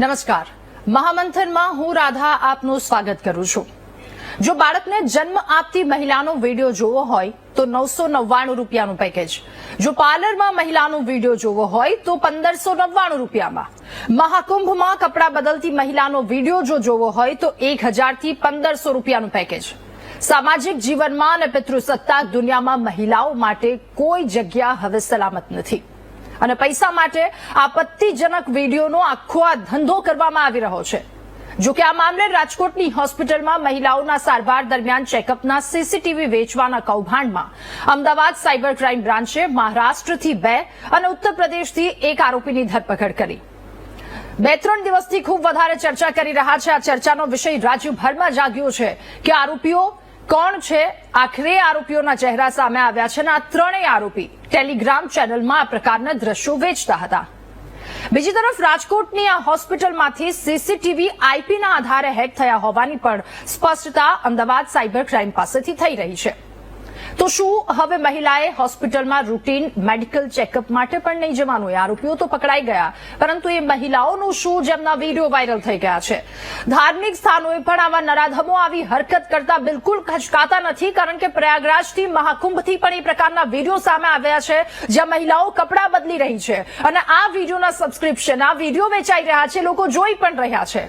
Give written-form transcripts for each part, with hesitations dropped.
નમસ્કાર, મહામંથનમાં હું રાધા આપનું સ્વાગત કરું છું। જો બાળકને જન્મ આપતી મહિલાનો વિડીયો જોવો હોય તો 999 રૂપિયાનું પેકેજ, જો પાર્લરમાં મહિલાનો વિડીયો જોવો હોય તો 1599 રૂપિયામાં, મહાકુંભમાં કપડાં બદલતી મહિલાનો વિડીયો જો જોવો હોય તો 1000 થી 1500 રૂપિયાનું પેકેજ। સામાજિક જીવનમાં અને પિતૃસત્તાક દુનિયામાં મહિલાઓ માટે કોઈ જગ્યા હવે સલામત નથી અને પૈસા માટે આપત્તિજનક વિડીયોનો આખો આ ધંધો કરવામાં આવી રહ્યો છે। જો કે આ મામલે રાજકોટની હોસ્પિટલમાં મહિલાઓના સારવાર દરમિયાન ચેકઅપના સીસીટીવી વેચવાના કૌભાંડમાં અમદાવાદ સાયબર ક્રાઇમ બ્રાન્ચે મહારાષ્ટ્રથી 2 અને ઉત્તર પ્રદેશથી 1 આરોપીની ધરપકડ કરી। 2-3 દિવસથી ખૂબ વધારે ચર્ચા કરી રહ્યા છે। આ ચર્ચાનો વિષય રાજ્યભરમાં જાગ્યો છે કે આરોપીઓ કોણ છે। આખરે આરોપીઓના ચહેરા સામે આવ્યા છે અને આ ત્રણેય આરોપી ટેલિગ્રામ ચેનલમાં આ પ્રકારના દ્રશ્યો વેચતા હતા। બીજી તરફ રાજકોટની આ હોસ્પિટલમાંથી સીસીટીવી આઈપીના આધારે હેક થયા હોવાની પણ સ્પષ્ટતા અમદાવાદ સાયબર ક્રાઇમ પાસેથી થઈ રહી છે। તો શું હવે મહિલાએ હોસ્પિટલમાં રૂટીન મેડિકલ ચેકઅપ માટે પણ નહીં જવાનું? આરોપીઓ તો પકડાઈ ગયા, પરંતુ એ મહિલાઓનું શું જેમના વિડીયો વાયરલ થઈ ગયા છે? ધાર્મિક સ્થાનોએ પણ આવા નરાધમો આવી હરકત કરતા બિલકુલ ખચકાતા નથી, કારણ કે પ્રયાગરાજથી મહાકુંભથી પણ એ પ્રકારના વિડીયો સામે આવ્યા છે જ્યાં મહિલાઓ કપડાં બદલી રહી છે અને આ વિડીયોના સબસ્ક્રિપ્શન, આ વિડીયો વેચાઈ રહ્યા છે, લોકો જોઈ પણ રહ્યા છે।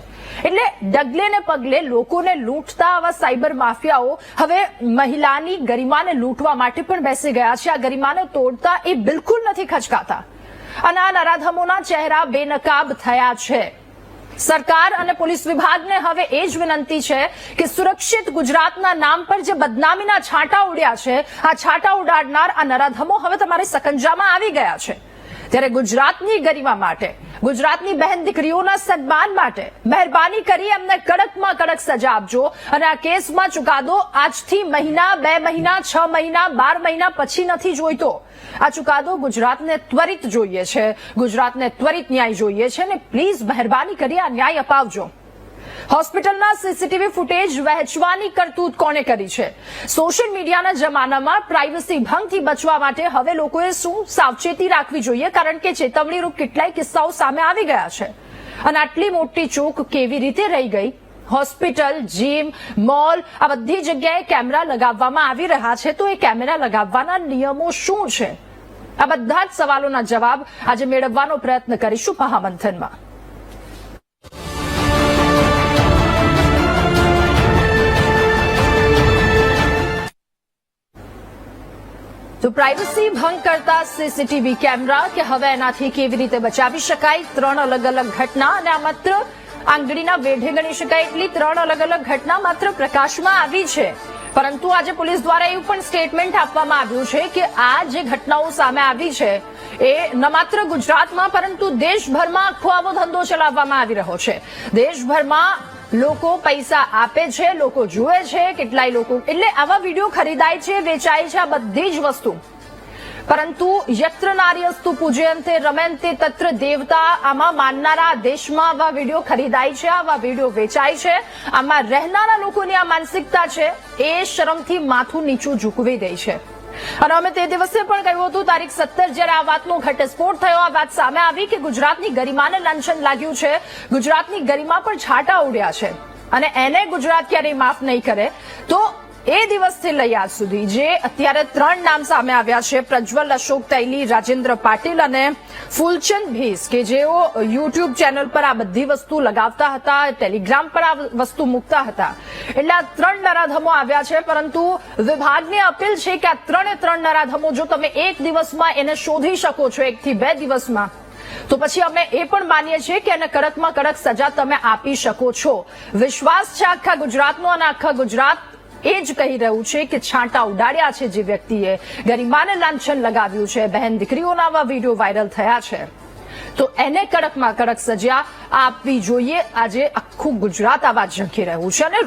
એટલે ડગલે ને પગલે લોકોને લૂંટતા આવા સાયબર માફિયાઓ હવે મહિલાની ગરિમાને લૂંટવા માટે પણ બેસી ગયા છે। આ ગરિમાને તોડતા એ બિલકુલ નથી ખચકાતા અને આ નરાધમોના ચહેરા બેનકાબ થયા છે। સરકાર અને પોલીસ વિભાગને હવે એ જ વિનંતી છે કે સુરક્ષિત ગુજરાતના નામ પર જે બદનામીના છાંટા ઉડ્યા છે, આ છાંટા ઉડાડનાર આ નરાધમો હવે તમારી સકંજામાં આવી ગયા છે। ત્યારે ગુજરાતની ગરિમા માટે, ગુજરાતની બહેન દીકરીઓના સન્માન માટે મહેરબાની કરી એમને કડકમાં કડક સજા આપજો અને આ કેસમાં ચુકાદો આજથી મહિના, 2 મહિના, 6 મહિના, 12 મહિના પછી નથી જોઈતો। આ ચુકાદો ગુજરાતને ત્વરિત જોઈએ છે, ગુજરાતને ત્વરિત ન્યાય જોઈએ છે અને પ્લીઝ મહેરબાની કરી આ ન્યાય અપાવજો। હોસ્પિટલના સીસીટીવી ફૂટેજ વહેંચવાની કરતૂત કોણે કરી છે? સોશિયલ મીડિયાના જમાનામાં પ્રાઇવસી ભંગથી બચવા માટે હવે લોકોએ શું સાવચેતી રાખવી જોઈએ, કારણ કે ચેતવણીરૂપ કેટલાય કિસ્સાઓ સામે આવી ગયા છે અને આટલી મોટી ચૂક કેવી રીતે રહી ગઈ? હોસ્પિટલ, જીમ, મોલ, આ બધી જગ્યાએ કેમેરા લગાવવામાં આવી રહ્યા છે, તો એ કેમેરા લગાવવાના નિયમો શું છે? આ બધા જ સવાલોના જવાબ આજે મેળવવાનો પ્રયત્ન કરીશું મહામંથનમાં। તો પ્રાઇવસી ભંગ કરતા સીસીટીવી કેમેરા કે હવે એનાથી કેવી રીતે બચાવી શકાય? 3 અલગ અલગ ઘટના અને આ માત્ર આંગળીના વેઢે ગણી શકાય એટલી 3 અલગ અલગ ઘટના માત્ર પ્રકાશમાં આવી છે, પરંતુ આજે પોલીસ દ્વારા એવું પણ સ્ટેટમેન્ટ આપવામાં આવ્યું છે કે આ જે ઘટનાઓ સામે આવી છે એ ન માત્ર ગુજરાતમાં પરંતુ દેશભરમાં આખો આવો ધંધો ચલાવવામાં આવી રહ્યો છે। દેશભરમાં લોકો પૈસા આપે છે, લોકો જુએ છે, કેટલાય લોકો એટલે આવા વિડીયો ખરીદાય છે, વેચાય છે, આ બધી જ વસ્તુ। પરંતુ યત્ર નાર્યસ્તુ પૂજયંતે રમયંતે તત્ર દેવતા, આમાં માનનારા દેશમાં આવા વિડીયો ખરીદાય છે, આવા વિડીયો વેચાય છે, આમાં રહેનારા લોકોની આ માનસિકતા છે એ શરમથી માથું નીચું ઝૂકવી દે છે। અને અમે તે દિવસે પણ કહ્યું હતું, તારીખ 17 જ્યારે આ વાતનો ઘટસ્ફોટ થયો, આ વાત સામે આવી કે ગુજરાતની ગરિમાને લાંછન લાગ્યું છે, ગુજરાતની ગરિમા પર છાંટા ઉડ્યા છે અને એને ગુજરાત ક્યારેય માફ નહીં કરે। તો એ દિવસથી લઈ આજ સુધી જે અત્યારે 3 નામ સામે આવ્યા છે, પ્રજ્વલ અશોક તૈલી, રાજેન્દ્ર પાટીલ અને ફૂલચંદ ભીસ, કે જેઓ યુટ્યુબ ચેનલ પર આ બધી વસ્તુ લગાવતા હતા, ટેલિગ્રામ પર આ વસ્તુ મૂકતા હતા, એટલે આ 3 નરાધમો આવ્યા છે। પરંતુ વિભાગની અપીલ છે કે આ 3 નરાધમો જો તમે એક દિવસમાં એને શોધી શકો છો, 1 થી 2 દિવસમાં, તો પછી અમે એ પણ માનીએ છીએ કે એને કડકમાં કડક સજા તમે આપી શકો છો। વિશ્વાસ છે આખા ગુજરાતનો અને આખા ગુજરાત એ જ કહી રહ્યું છે કે છાંટા ઉડાડ્યા છે જે વ્યક્તિએ, ગરિમાને લાંછન લગાવ્યું છે, બહેન દીકરીઓના આવા વિડીયો વાયરલ થયા છે, તો એને કડકમાં કડક સજા આપવી જોઈએ। આજે આખું ગુજરાત આવા ઝંખી રહ્યું છે અને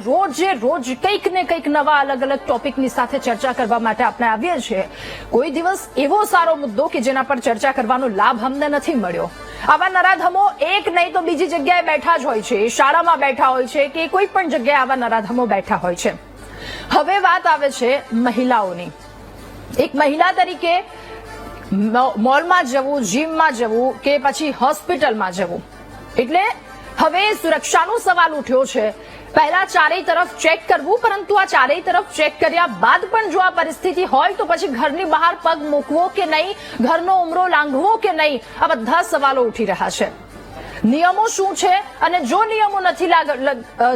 રોજ કંઈક ને કંઈક નવા અલગ અલગ ટોપિકની સાથે ચર્ચા કરવા માટે આપણે આવીએ છીએ। કોઈ દિવસ એવો સારો મુદ્દો કે જેના પર ચર્ચા કરવાનો લાભ અમને નથી મળ્યો। આવા નરાધમો એક નહીં તો બીજી જગ્યાએ બેઠા જ હોય છે, શાળામાં બેઠા હોય છે કે કોઈ પણ જગ્યાએ આવા નરાધમો બેઠા હોય છે। હવે વાત આવે છે મહિલાઓની। એક મહિલા તરીકે મોલમાં જવું, જીમમાં જવું કે પછી હોસ્પિટલમાં જવું, એટલે હવે સુરક્ષાનો સવાલ ઉઠ્યો છે. પહેલા ચારેય તરફ ચેક કરવું, પરંતુ આ ચારેય તરફ ચેક કર્યા બાદ પણ જો આ પરિસ્થિતિ હોય તો પછી ઘરની બહાર પગ મૂકવો કે નહીં, ઘરનો ઉમરો લાંઘવો કે નહીં, આ બધા સવાલો ઉઠી રહ્યા છે. નિયમો શું છે અને જો નિયમો નથી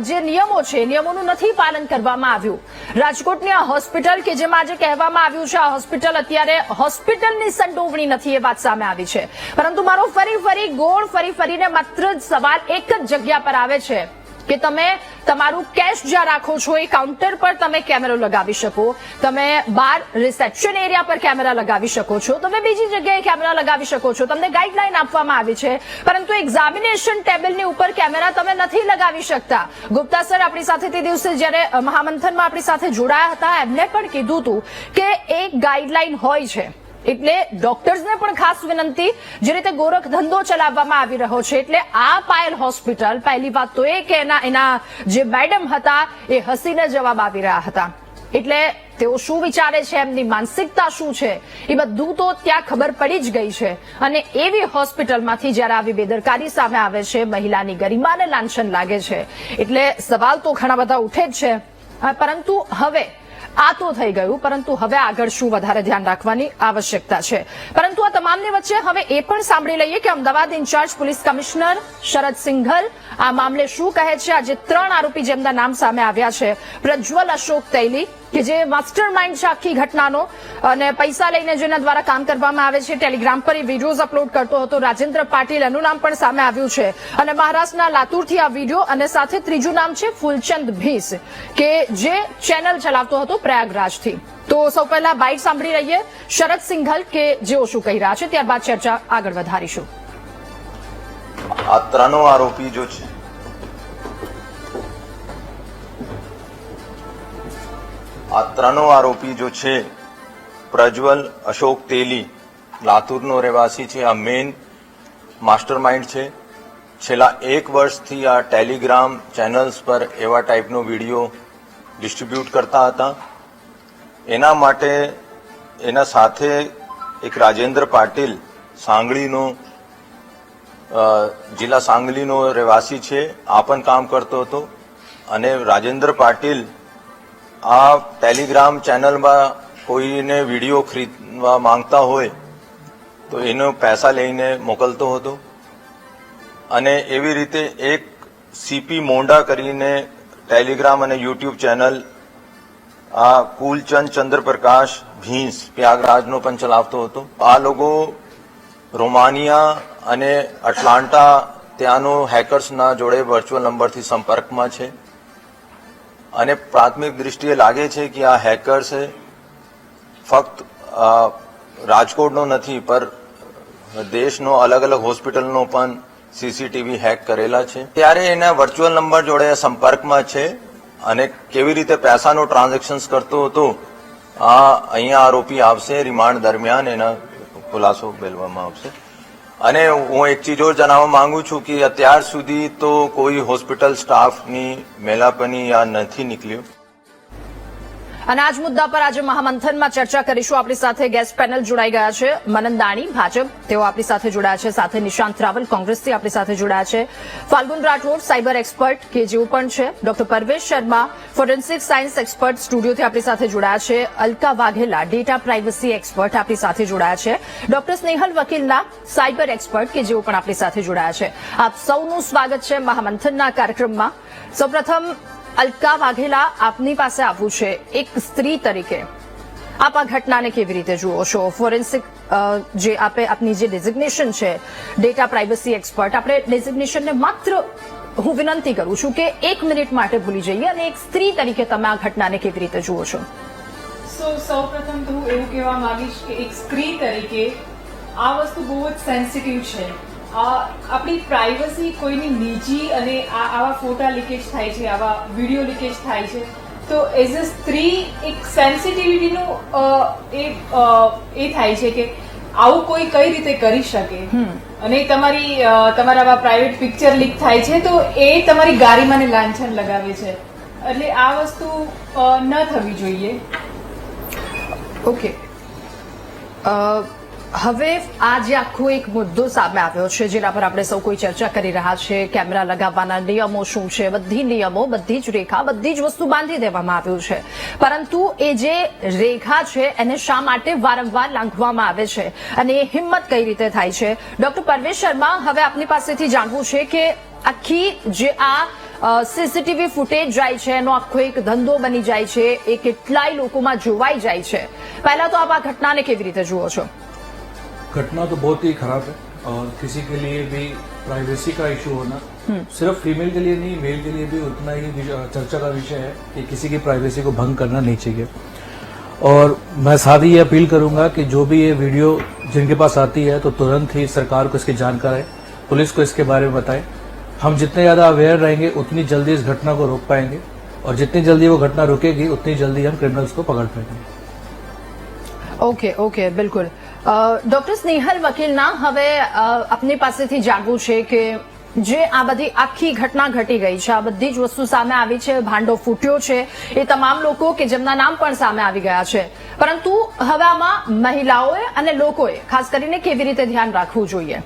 જે નિયમો છે નિયમોનું નથી પાલન કરવામાં આવ્યું. રાજકોટની આ હોસ્પિટલ કે જેમાં આજે કહેવામાં આવ્યું છે આ હોસ્પિટલ અત્યારે હોસ્પિટલની સંડોવણી નથી, એ વાત સામે આવી છે. પરંતુ મારો ફરી ફરીને માત્ર સવાલ એક જ જગ્યા પર આવે છે કે તમે તમારું કેશ જ્યાં રાખો છો એ કાઉન્ટર પર તમે કેમેરો લગાવી શકો, તમે બહાર રિસેપ્શન એરિયા પર કેમેરા લગાવી શકો છો, તમે બીજી જગ્યાએ કેમેરા લગાવી શકો છો. તમને ગાઈડલાઈન આપવામાં આવી છે, પરંતુ એક્ઝામિનેશન ટેબલની ઉપર કેમેરા તમે નથી લગાવી શકતા. ગુપ્તા સર આપણી સાથે તે દિવસે જ્યારે મહામંથનમાં આપણી સાથે જોડાયા હતા એમને પણ કીધું હતું કે એક ગાઈડલાઈન હોય છે. એટલે ડોક્ટર્સને પણ ખાસ વિનંતી, જે રીતે ગોરખ ધંધો ચલાવવામાં આવી રહ્યો છે, એટલે આ પાયલ હોસ્પિટલ, પહેલી વાત તો એ કે એના જે મેડમ હતા એ હસીને જવાબ આપી રહ્યા હતા. એટલે તેઓ શું વિચારે છે, એમની માનસિકતા શું છે, એ બધું તો ત્યાં ખબર પડી જ ગઈ છે. અને એવી હોસ્પિટલમાંથી જ્યારે આવી બેદરકારી સામે આવે છે, મહિલાની ગરિમાને લાંછન લાગે છે, એટલે સવાલ તો ઘણા બધા ઉઠે જ છે. પરંતુ હવે આ તો થઈ ગયું, પરંતુ હવે આગળ શું વધારે ધ્યાન રાખવાની આવશ્યકતા છે. પરંતુ આ તમામની વચ્ચે હવે એ પણ સાંભળી લઈએ કે અમદાવાદ ઇન્ચાર્જ પોલીસ કમિશનર શરદ સિંઘલ આ મામલે શું કહે છે. આજે 3 આરોપી જેમના નામ સામે આવ્યા છે, પ્રજ્વલ અશોક તૈલી કે જે માસ્ટર માઇન્ડ છે આખી ઘટનાનો, અને પૈસા લઈને જેના દ્વારા કામ કરવામાં આવે છે, ટેલિગ્રામ પર એ વિડીયોઝ અપલોડ કરતો હતો, રાજેન્દ્ર પાટીલ, એનું નામ પણ સામે આવ્યું છે, અને મહારાષ્ટ્રના લાતુરથી આ વિડીયો, અને સાથે ત્રીજું નામ છે ફૂલચંદ ભીસ કે જે ચેનલ ચલાવતો હતો પ્રયાગરાજથી. તો સૌ પહેલા બાઇટ સાંભળી રહીએ શરદ સિંઘલ કે જેઓ શું કહી રહ્યા છે, ત્યારબાદ ચર્ચા આગળ વધારીશું. આ ત્રણો આરોપી જો છે પ્રજ્વલ અશોક તેલી લાતુરનો રહેવાસી છે, આ મેઇન માસ્ટરમાઇન્ડ છે. છેલ્લા 1 વર્ષથી આ ટેલિગ્રામ ચેનલ્સ પર એવા ટાઈપનો વિડીયો ડિસ્ટ્રીબ્યુટ કરતા હતા. એના માટે એના સાથે એક રાજેન્દ્ર પાટીલ સાંગલીનો જિલ્લા સાંગલીનો રહેવાસી છે, આ પણ કામ કરતો હતો. અને રાજેન્દ્ર પાટીલ આ ટેલિગ્રામ ચેનલમાં કોઈને વિડીયો ખરીદવા માંગતા હોય તો એનો પૈસા લઈને મોકલતો હતો. અને એવી રીતે એક સીપી મોંડા કરીને ટેલિગ્રામ અને યુટ્યુબ ચેનલ આ કુલચંદ ચંદ્રપ્રકાશ ભીંસ પ્રયાગરાજનો પણ ચલાવતો હતો. આ લોકો રોમાનિયા અને એટલાન્ટા ત્યાંનો હેકર્સના જોડે વર્ચ્યુઅલ નંબરથી સંપર્કમાં છે. અને પ્રાથમિક દૃષ્ટિએ લાગે છે કે આ હેકર્સે ફક્ત રાજકોટનો નથી પર દેશનો અલગ અલગ હોસ્પિટલનો પણ સીસીટીવી હેક કરેલા છે. ત્યારે એના વર્ચ્યુઅલ નંબર જોડે સંપર્કમાં છે અને કેવી રીતે પૈસાનો ટ્રાન્ઝેક્શન્સ કરતો હતો આ અહીંયા આરોપી આવશે. રિમાન્ડ દરમિયાન એના ખુલાસો મેળવવામાં આવશે. અને હું એક ચીજ જણાવવા માંગુ છું કે અત્યાર સુધી તો કોઈ હોસ્પિટલ સ્ટાફની મેલાપની આ નથી નીકળ્યો. અને આજ મુદ્દા પર આજે મહામંથનમાં ચર્ચા કરીશું. આપણી સાથે ગેસ્ટ પેનલ જોડાઈ ગયા છે. મનન દાણી ભાજપ, તેઓ આપણી સાથે જોડાયા છે. સાથે નિશાંત રાવલ કોંગ્રેસથી આપણી સાથે જોડાયા છે. ફાલ્ગુન રાઠોડ સાયબર એક્સપર્ટ કે જેઓ પણ છે. Doctor Parvesh Sharma forensic science expert સ્ટુડિયોથી આપણી સાથે જોડાયા છે. Alka Vaghela data privacy expert આપણી સાથે જોડાયા છે. ડોક્ટર સ્નેહલ વકીલના સાયબર એક્સપર્ટ કે જેઓ પણ આપણી સાથે જોડાયા છે. આપ સૌનું સ્વાગત છે મહામંથનના કાર્યક્રમમાં. સૌપ્રથમ અલકા વાઘેલા, આપની પાસે આવવું છે. એક સ્ત્રી તરીકે આપ આ ઘટનાને કેવી રીતે જુઓ છો? ફોરેન્સિક જે આપની જે ડેઝિગ્નેશન છે ડેટા પ્રાઇવસી એક્સપર્ટ, આપણે ડેઝિગ્નેશનને માત્ર હું વિનંતી કરું છું કે 1 મિનિટ માટે ભૂલી જઈએ, અને એક સ્ત્રી તરીકે તમે આ ઘટનાને કેવી રીતે જુઓ છો? સૌપ્રથમ તો હું એવું કહેવા માંગીશ કે એક સ્ત્રી તરીકે આ વસ્તુ બહુ જ સેન્સિટિવ છે. આપણી પ્રાઇવસી, કોઈની નિજી, અને આવા ફોટા લીકેજ થાય છે, આવા વિડીયો લીકેજ થાય છે, તો એઝ અ સ્ત્રી એક સેન્સિટિવિટીનું એ થાય છે કે આવું કોઈ કઈ રીતે કરી શકે. અને તમારા આવા પ્રાઇવેટ પિક્ચર લીક થાય છે તો એ તમારી ગારિમાને લાંછન લગાવે છે. એટલે આ વસ્તુ ન થવી જોઈએ. ઓકે, હવે આ જે આખો એક મુદ્દો સામે આવ્યો છે જેના પર આપણે સૌ કોઈ ચર્ચા કરી રહ્યા છે, કેમેરા લગાવવાના નિયમો શું છે, બધી નિયમો, બધી જ રેખા, બધી જ વસ્તુ બાંધી દેવામાં આવ્યું છે, પરંતુ એ જે રેખા છે એને શા માટે વારંવાર લાંઘવામાં આવે છે અને એ હિંમત કઈ રીતે થાય છે? ડોક્ટર પરવેશ શર્મા, હવે આપની પાસેથી જાણવું છે કે આખી જે આ સીસીટીવી ફૂટેજ જાય છે એનો આખો એક ધંધો બની જાય છે, એ કેટલાય લોકોમાં જોવાઈ જાય છે, પહેલા તો આપ આ ઘટનાને કેવી રીતે જુઓ છો? घटना तो बहुत ही खराब है और किसी के लिए भी प्राइवेसी का इशू होना सिर्फ फीमेल के लिए नहीं, मेल के लिए भी उतना ही चर्चा का विषय है कि किसी की प्राइवेसी को भंग करना नहीं चाहिए। और मैं साथ ही ये अपील करूंगा कि जो भी ये वीडियो जिनके पास आती है तो तुरंत ही सरकार को इसकी जानकारी, पुलिस को इसके बारे में बताएं। हम जितने ज्यादा अवेयर रहेंगे उतनी जल्दी इस घटना को रोक पाएंगे और जितनी जल्दी वो घटना रुकेगी उतनी जल्दी हम क्रिमिनल्स को पकड़ पाएंगे। ઓકે ઓકે, બિલકુલ। ડોક્ટર સ્નેહલ વકીલના હવે આપની પાસેથી જાણવું છે કે જે આ બધી આખી ઘટના ઘટી ગઈ છે, આ બધી જ વસ્તુ સામે આવી છે, ભાંડો ફૂટ્યો છે, એ તમામ લોકો કે જેમના નામ પણ સામે આવી ગયા છે, પરંતુ હવે આમાં મહિલાઓએ અને લોકોએ ખાસ કરીને કેવી રીતે ધ્યાન રાખવું જોઈએ?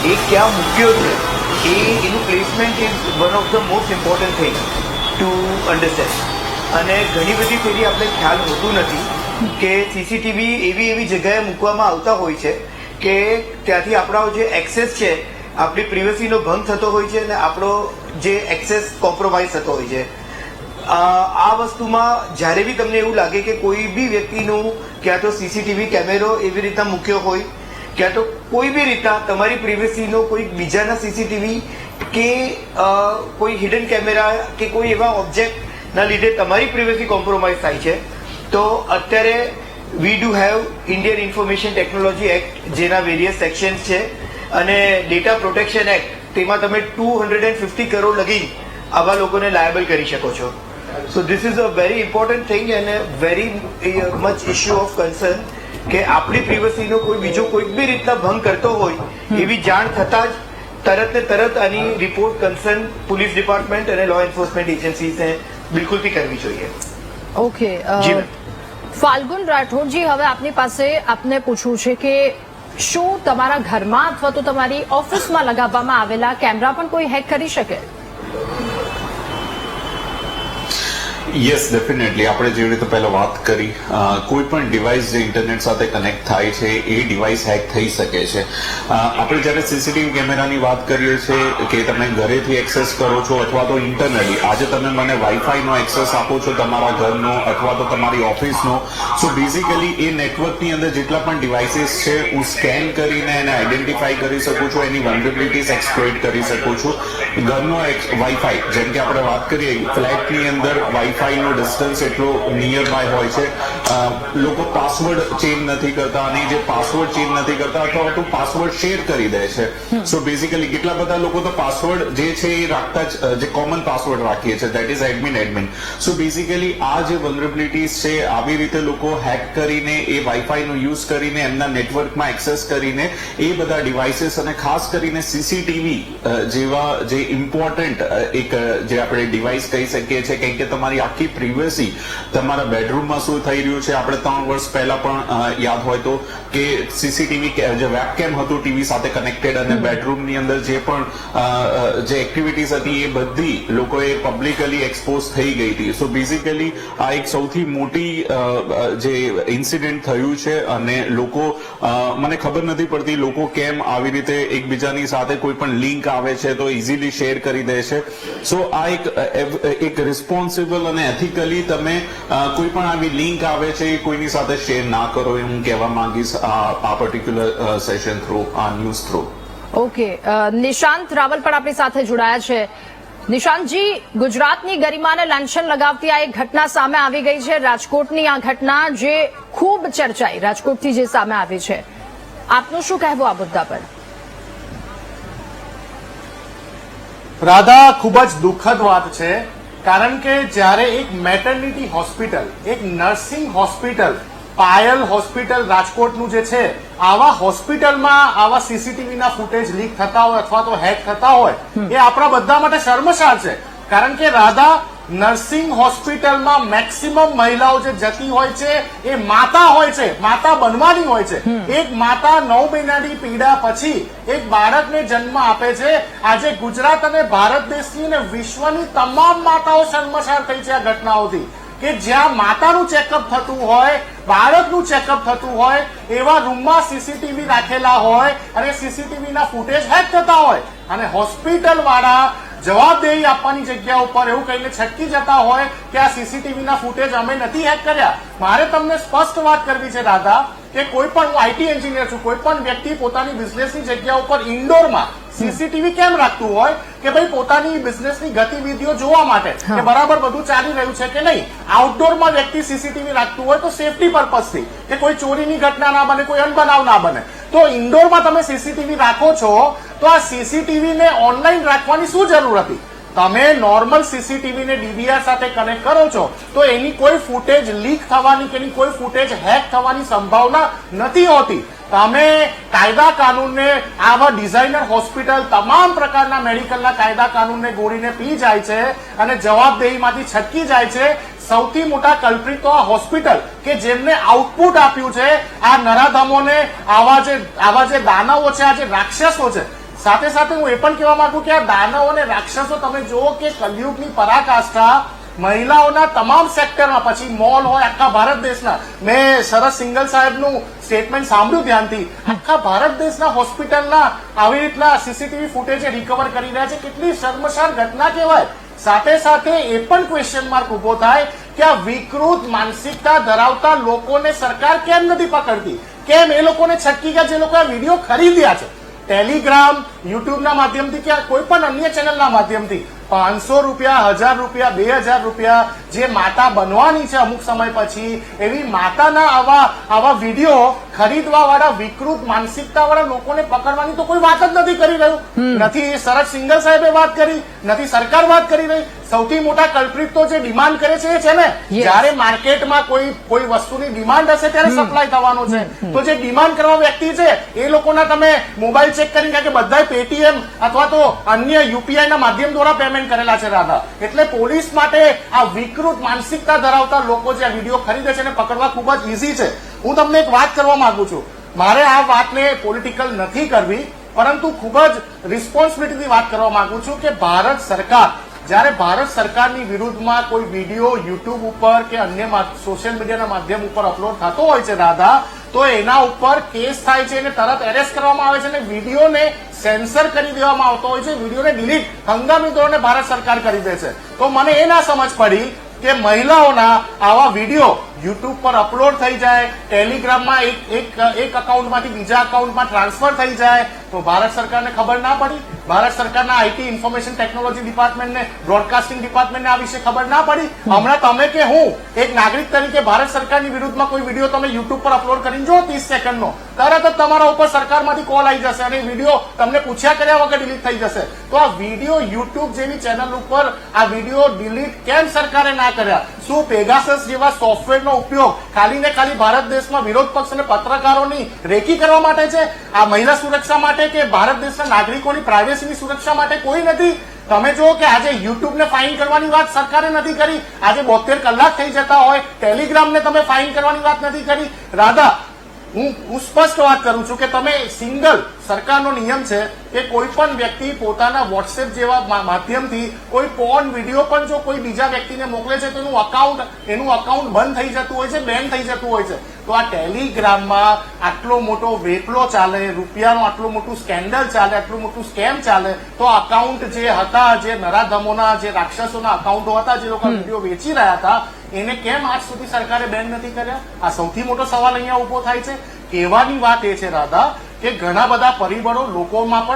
એ ક્યાં મૂક્યો છે એનું placement is one of the most important thing to understand. અને ઘણી બધી પેલી આપણે ખ્યાલ હોતું નથી કે સીસીટીવી એવી જગ્યાએ મૂકવામાં આવતા હોય છે કે ત્યાંથી આપણો જે એક્સેસ છે, આપણી પ્રિવસીનો ભંગ થતો હોય છે અને આપણો જે એક્સેસ કોમ્પ્રોમાઇઝ થતો હોય છે। આ વસ્તુમાં જ્યારે બી તમને એવું લાગે કે કોઈ બી વ્યક્તિનું ક્યાં તો સીસીટીવી કેમેરો એવી રીતના મૂક્યો હોય, ક્યાં તો કોઈ બી રીતના તમારી પ્રિવસીનો કોઈ બીજાના સીસીટીવી કે કોઈ હિડન કેમેરા કે કોઈ એવા ઓબ્જેક્ટના લીધે તમારી પ્રિવસી કોમ્પ્રોમાઇઝ થાય છે, તો અત્યારે we do have Indian information technology act જેના વેરિયસ સેક્શન્સ છે અને ડેટા પ્રોટેક્શન એક્ટ, તેમાં તમે 250 કરોડ લગી આવા લોકોને લાયબલ કરી શકો છો। So this is a very important thing and very much issue of concern કે આપણી પ્રિવસીનો કોઈ બીજો કોઈ બી રીતના ભંગ કરતો હોય એવી જાણ થતા જ તરત ને તરત આની રિપોર્ટ કન્સર્ન પોલીસ ડિપાર્ટમેન્ટ અને લો એન્ફોર્સમેન્ટ એજન્સીઝને બિલકુલથી કરવી જોઈએ। ઓકે, ફાલ્ગુન રાઠોડજી, હવે આપની પાસે આપને પૂછવું છે કે શું તમારા ઘરમાં અથવા તો તમારી ઓફિસમાં લગાવવામાં આવેલા કેમેરા પણ કોઈ હેક કરી શકે? Yes, definitely. આપણે જેવી રીતે પહેલા વાત કરી, કોઈ પણ ડિવાઇસ જે ઇન્ટરનેટ સાથે કનેક્ટ થાય છે એ ડિવાઇસ હેક થઈ શકે છે। આપણે જ્યારે સીસીટીવી કેમેરાની વાત કરીએ છીએ કે તમે ઘરેથી એક્સેસ કરો છો અથવા તો ઇન્ટરનલી, આજે તમે મને વાઈફાઈનો એક્સેસ આપો છો તમારા ઘરનો અથવા તો તમારી ઓફિસનો, સો બેઝિકલી એ નેટવર્કની અંદર જેટલા પણ ડિવાઇસીસ છે હું સ્કેન કરીને એને આઈડેન્ટિફાઈ કરી શકું છું, એની વલ્નરેબિલિટીઝ એક્સપ્લોઇટ કરી શકું છું। ઘરનો વાઈફાઈ, જેમ કે આપણે વાત કરીએ ફ્લેટની અંદર વાઈફાઈ નો ડિસ્ટન્સ એટલો નિયર બાય હોય છે, લોકો પાસવર્ડ ચેન્જ નથી કરતા અને જે પાસવર્ડ ચેન્જ નથી કરતા અથવા તો પાસવર્ડ શેર કરી દે છે। સો બેઝિકલી કેટલા બધા લોકો તો પાસવર્ડ જે છે એ રાખતા જ, જે કોમન પાસવર્ડ રાખીએ છીએ that is admin. So basically આ જે વલ્નરેબિલિટીઝ છે, આવી રીતે લોકો હેક કરીને એ વાઈફાઈ નો યુઝ કરીને એમના નેટવર્કમાં એક્સેસ કરીને એ બધા ડિવાઇસીસ અને ખાસ કરીને સીસીટીવી જેવા જે ઇમ્પોર્ટન્ટ એક જે આપણે ડિવાઇસ કહી શકીએ છીએ, કેમ કે તમારી આખી પ્રિવસી, તમારા બેડરૂમમાં શું થઈ રહ્યું છે, આપણે 3 વર્ષ પહેલા પણ યાદ હોય તો કે સીસીટીવી જે વેબકેમ હતું ટીવી સાથે કનેક્ટેડ અને બેડરૂમની અંદર જે પણ જે એક્ટિવિટીઝ હતી એ બધી લોકોએ પબ્લિકલી એક્સપોઝ થઈ ગઈ હતી। સો બેઝિકલી આ એક સૌથી મોટી જે ઇન્સિડન્ટ થયું છે અને લોકો, મને ખબર નથી પડતી લોકો કેમ આવી રીતે એકબીજાની સાથે કોઈ પણ લિંક આવે છે તો ઇઝીલી શેર કરી દે છે। સો આ એક રિસ્પોન્સિબલ અને એથિકલી તમે કોઈ પણ આવી લિંક આવે છે એ કોઈની સાથે શેર ના કરો, એ હું કહેવા માંગીશ આ પર્ટિક્યુલર સેશન થ્રુ, આ news through. Okay, Nishant Raval પણ આપણી સાથે જોડાયા છે। નિશાંતજી, ગુજરાતની ગરિમાને લાંછન લગાવતી આ એક ઘટના સામે આવી ગઈ છે, રાજકોટની આ ઘટના જે ખૂબ ચર્ચાઈ, રાજકોટથી જે સામે આવી છે, આપનું શું કહેવું આ મુદ્દા પર? રાધા, ખૂબ જ દુઃખદ વાત છે, કારણ કે જ્યારે એક મેટર્નિટી હોસ્પિટલ, એક નર્સિંગ હોસ્પિટલ પાયલ હોસ્પિટલ રાજકોટનું જે છે, આવા હોસ્પિટલમાં આવા સીસીટીવી ના ફૂટેજ લીક થતા હોય અથવા તો હેક થતા હોય એ આપણા બધા માટે શર્મસાર છે. કારણ કે રાધા, નર્સિંગ હોસ્પિટલમાં મેક્સિમમ મહિલાઓ જે જતી હોય છે એ માતા હોય છે, માતા બનવાની હોય છે. એક માતા 9 મહિનાની પીડા પછી એક બાળકને જન્મ આપે છે. આજે ગુજરાત અને ભારત દેશની અને વિશ્વની તમામ માતાઓ શર્મસાર થઈ છે આ ઘટનાઓથી, કે જ્યાં માતાનું ચેકઅપ થતું હોય, બાળકનું ચેકઅપ થતું હોય, એવા રૂમમાં સીસીટીવી રાખેલા હોય અને સીસીટીવી ના ફૂટેજ હેક થતા હોય અને હોસ્પિટલ વાળા જવાબદેહી આપવાની જગ્યા ઉપર એવું કહીને છટકી જતા હોય કે આ સીસીટીવી ના ફૂટેજ અમે નથી હેક કર્યા. મારે તમને સ્પષ્ટ વાત કરવી છે રાધા, કે કોઈ પણ, હું આઈટી એન્જિનિયર છું, કોઈ પણ વ્યક્તિ પોતાની બિઝનેસની જગ્યા ઉપર ઇન્ડોરમાં સીસીટીવી કેમ રાખતું હોય કે ભાઈ પોતાની બિઝનેસની ગતિવિધિઓ જોવા માટે કે બરાબર બધું ચાલી રહ્યું છે કે નહીં. આઉટડોરમાં વ્યક્તિ સીસીટીવી રાખતું હોય તો સેફટી પર્પઝથી, કે કોઈ ચોરીની ઘટના ના બને, કોઈ અનબનાવ ના બને. તો ઇન્ડોરમાં તમે સીસીટીવી રાખો છો તો આ સીસીટીવી ને ઓનલાઈન રાખવાની શું જરૂર હતી? તમે નોર્મલ સીસીટીવી ને ડીવીઆર સાથે કનેક્ટ કરો છો તો એની કોઈ ફૂટેજ લીક થવાની કે એની કોઈ ફૂટેજ હેક થવાની સંભાવના નથી હોતી. તમે કાયદા કાનૂનને, આવા ડિઝાઇનર હોસ્પિટલ તમામ પ્રકારના મેડિકલના કાયદા કાનૂનને ગોળીને પી જાય છે અને જવાબદેહીમાંથી છટકી જાય છે. સૌથી મોટા કલ્પ્રિટ તો આ હોસ્પિટલ કે જેમને આઉટપુટ આપ્યું છે આ નરાધમોને, આવા જે દાનવો છે, આ જે રાક્ષસો છે. સાથે સાથે હું એ પણ કહેવા માંગુ કે આ દાનવો અને રાક્ષસો તમે જુઓ કે કલયુગની પરાકાષ્ઠા મહિલાઓના તમામ સેક્ટરમાં, પછી મોલ હોય આખા ભારત દેશના, મેં સરસ સિંગલ સાહેબનું સ્ટેટમેન્ટ સાંભળ્યું ધ્યાનથી, આખા ભારત દેશના હોસ્પિટલના આવી રીતના સીસીટીવી ફૂટેજ રિકવર કરી રહ્યા છે. કેટલી શર્મસાર ઘટના કહેવાય. સાથે સાથે એ પણ ક્વેશ્ચન માર્ક ઉભો થાય કે આ વિકૃત માનસિકતા ધરાવતા લોકોને સરકાર કેમ નથી પકડતી? કેમ એ લોકોને છટકી ગયા જે લોકો આ વિડીયો ખરીદ્યા છે? ટેલિગ્રામ, યુટ્યુબના માધ્યમથી કે કોઈ પણ અન્ય ચેનલના માધ્યમથી 500 રૂપિયા, 1000 રૂપિયા, 2000 રૂપિયા જે માતા બનવાની છે અમુક સમય પછી, એવી માતાના આવા વિડીયો ખરીદવા વાળા વિકૃત માનસિકતા વાળા લોકોને પકડવાની તો કોઈ વાત જ નથી કરી રહ્યું. નથી સરસ સિંગલ સાહેબે વાત કરી, નથી સરકાર વાત કરી રહી. સૌથી મોટા કલ્પ્રિટ તો જે ડિમાન્ડ કરે છે એ છે ને, જયારે માર્કેટમાં કોઈ વસ્તુની ડિમાન્ડ હશે ત્યારે સપ્લાય થવાનું છે. તો જે ડિમાન્ડ કરવા વ્યક્તિ છે એ લોકોના તમે મોબાઈલ ચેક કરી, કારણ કે બધા પેટીએમ અથવા તો અન્ય યુપીઆઈ ના માધ્યમ દ્વારા પેમેન્ટ કરેલા છે રાધા. એટલે પોલીસ માટે આ વિકૃત માનસિકતા ધરાવતા લોકો જે આ વિડીયો ખરીદે છે એને પકડવા ખૂબ જ ઈઝી છે. હું તમને એક વાત કરવા માંગુ છું, મારે આ વાતને પોલિટિકલ નથી કરવી, પરંતુ ખૂબ જ રિસ્પોન્સિબિલિટીથી વાત કરવા માંગુ છું કે ભારત સરકાર, જ્યારે ભારત સરકારની વિરુદ્ધમાં કોઈ વિડીયો યુટ્યુબ ઉપર કે અન્ય સોશિયલ મીડિયાના માધ્યમ ઉપર અપલોડ થતો હોય છે રાધા, તો એના ઉપર કેસ થાય છે અને તરત એરેસ્ટ કરવામાં આવે છે અને વિડીયોને સેન્સર કરી દેવામાં આવતો હોય છે, વિડીયોને ડિલીટ હંગામી ધોરણે ભારત સરકાર કરી દે છે. તો મને એ ના સમજ પડી કે મહિલાઓના આવા વિડીયો યુટ્યુબ પર અપલોડ થઈ જાય, ટેલિગ્રામમાં એક અકાઉન્ટમાંથી બીજા અકાઉન્ટમાં ટ્રાન્સફર થઈ જાય, તો ભારત સરકારને ખબર ના પડી? ભારત સરકારના આઈટી ઇન્ફોર્મેશન ટેકનોલોજી ડિપાર્ટમેન્ટને, બ્રોડકાસ્ટિંગ ડિપાર્ટમેન્ટને આ વિશે ખબર ના પડી? હમણાં તમે કે હું એક નાગરિક તરીકે ભારત સરકારની વિરુદ્ધમાં કોઈ વિડીયો તમે યુટ્યુબ પર અપલોડ કરીને જો 30 સેકન્ડનો, તરત જ તમારા ઉપર સરકારમાંથી કોલ આવી જશે અને વિડીયો તમને પૂછ્યા કર્યા વગર ડિલીટ થઈ જશે. તો આ વિડીયો યુટ્યુબ જેવી ચેનલ ઉપર આ વિડીયો ડિલીટ કેમ સરકારે ના કર્યા? શું પેગાસસ જેવા સોફ્ટવેરનો ઉપયોગ ખાલી ને ખાલી ભારત દેશમાં વિરોધ પક્ષ અને પત્રકારોની રેકી કરવા માટે છે? આ મહિલા સુરક્ષા માટે કે ભારત દેશના નાગરિકોની પ્રાઇવેસીની સુરક્ષા માટે કોઈ નથી? તમે જો કે આજે યુટ્યુબને ફાઇન કરવાની વાત સરકારે નથી કરી, આજે 72 કલાક થઈ જતા હોય, ટેલિગ્રામને તમે ફાઇન કરવાની વાત નથી કરી. રાધા, હું સ્પષ્ટ વાત કરું છું કે તમે સિંગલ, સરકારનો નિયમ છે કે કોઈ પણ વ્યક્તિ પોતાના વોટ્સએપ જેવા માધ્યમથી કોઈ પોર્ન વિડીયો પણ જો કોઈ બીજા વ્યક્તિને મોકલે છે તો એનું અકાઉન્ટ બંધ થઈ જતું હોય છે, બેન થઈ જતું હોય છે. તો આ ટેલિગ્રામમાં આટલો મોટો વેપલો ચાલે, રૂપિયાનો આટલું મોટું સ્કેન્ડલ ચાલે, આટલું મોટું સ્કેમ ચાલે, તો અકાઉન્ટ જે હતા, જે નરાધમોના, જે રાક્ષસોના અકાઉન્ટો હતા, જે લોકો વિડીયો વેચી રહ્યા હતા, એને કેમ આજ સુધી સરકારે બેન નથી કર્યા? આ સૌથી મોટો સવાલ અહીંયા ઉભો થાય છે. કહેવાની વાત એ છે રાધા કે ઘણા બધા પરિબળો લોકોમાં